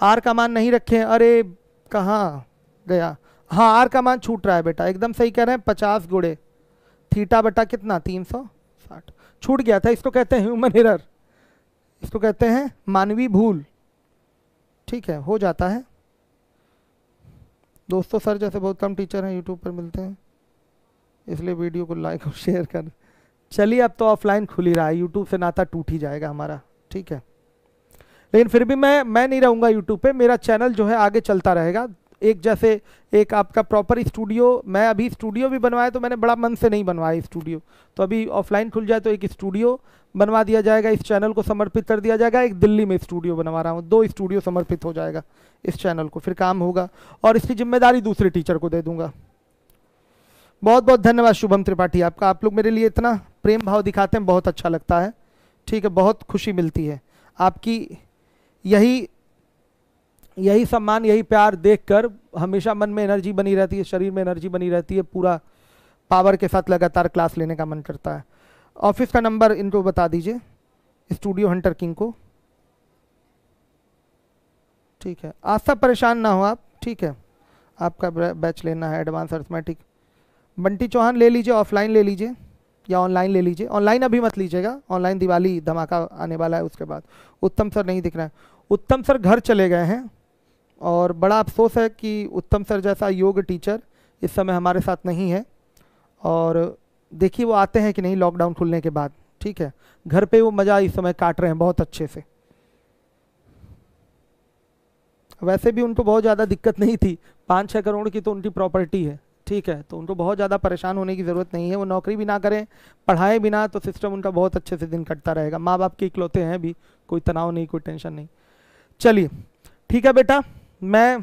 आर का मान नहीं रखे हैं, अरे कहाँ गया, हाँ आर का मान छूट रहा है बेटा, एकदम सही कह रहे हैं। 50 गुणे थीटा बटा कितना 360 छूट गया था, इसको कहते हैं ह्यूमन एरर, इसको कहते हैं मानवीय भूल, ठीक है हो जाता है। दोस्तों सर जैसे बहुत कम टीचर हैं यूट्यूब पर मिलते हैं, इसलिए वीडियो को लाइक और शेयर कर। चलिए अब तो ऑफलाइन खुल ही रहा है, यूट्यूब से नाता टूट ही जाएगा हमारा, ठीक है। लेकिन फिर भी मैं नहीं रहूँगा यूट्यूब पे, मेरा चैनल जो है आगे चलता रहेगा। एक जैसे एक आपका प्रॉपर स्टूडियो, मैं अभी स्टूडियो भी बनवाया तो मैंने बड़ा मन से नहीं बनवाया स्टूडियो, तो अभी ऑफलाइन खुल जाए तो एक स्टूडियो बनवा दिया जाएगा, इस चैनल को समर्पित कर दिया जाएगा। एक दिल्ली में स्टूडियो बनवा रहा हूँ, 2 स्टूडियो समर्पित हो जाएगा इस चैनल को, फिर काम होगा और इसकी जिम्मेदारी दूसरे टीचर को दे दूंगा। बहुत बहुत धन्यवाद शुभम त्रिपाठी आपका, आप लोग मेरे लिए इतना प्रेम भाव दिखाते हैं, बहुत अच्छा लगता है, ठीक है, बहुत खुशी मिलती है आपकी। यही सम्मान, यही प्यार देखकर हमेशा मन में एनर्जी बनी रहती है, शरीर में एनर्जी बनी रहती है, पूरा पावर के साथ लगातार क्लास लेने का मन करता है। ऑफिस का नंबर इनको बता दीजिए, स्टूडियो हंटर किंग को, ठीक है। आज सब परेशान ना हो आप, ठीक है। आपका बैच लेना है एडवांस अरिथमेटिक, बंटी चौहान ले लीजिए, ऑफलाइन ले लीजिए या ऑनलाइन ले लीजिए। ऑनलाइन अभी मत लीजिएगा, ऑनलाइन दिवाली धमाका आने वाला है उसके बाद। उत्तम सर नहीं दिख रहा है, उत्तम सर घर चले गए हैं और बड़ा अफसोस है कि उत्तम सर जैसा योग टीचर इस समय हमारे साथ नहीं है। और देखिए वो आते हैं कि नहीं लॉकडाउन खुलने के बाद, ठीक है। घर पे वो मज़ा इस समय काट रहे हैं बहुत अच्छे से। वैसे भी उनको बहुत ज़्यादा दिक्कत नहीं थी, 5-6 करोड़ की तो उनकी प्रॉपर्टी है, ठीक है, तो उनको बहुत ज़्यादा परेशान होने की ज़रूरत नहीं है। वो नौकरी भी ना करें, पढ़ाएं भी ना, तो सिस्टम उनका बहुत अच्छे से दिन कटता रहेगा। माँ बाप के इकलौते हैं भी, कोई तनाव नहीं, कोई टेंशन नहीं। चलिए ठीक है बेटा, मैं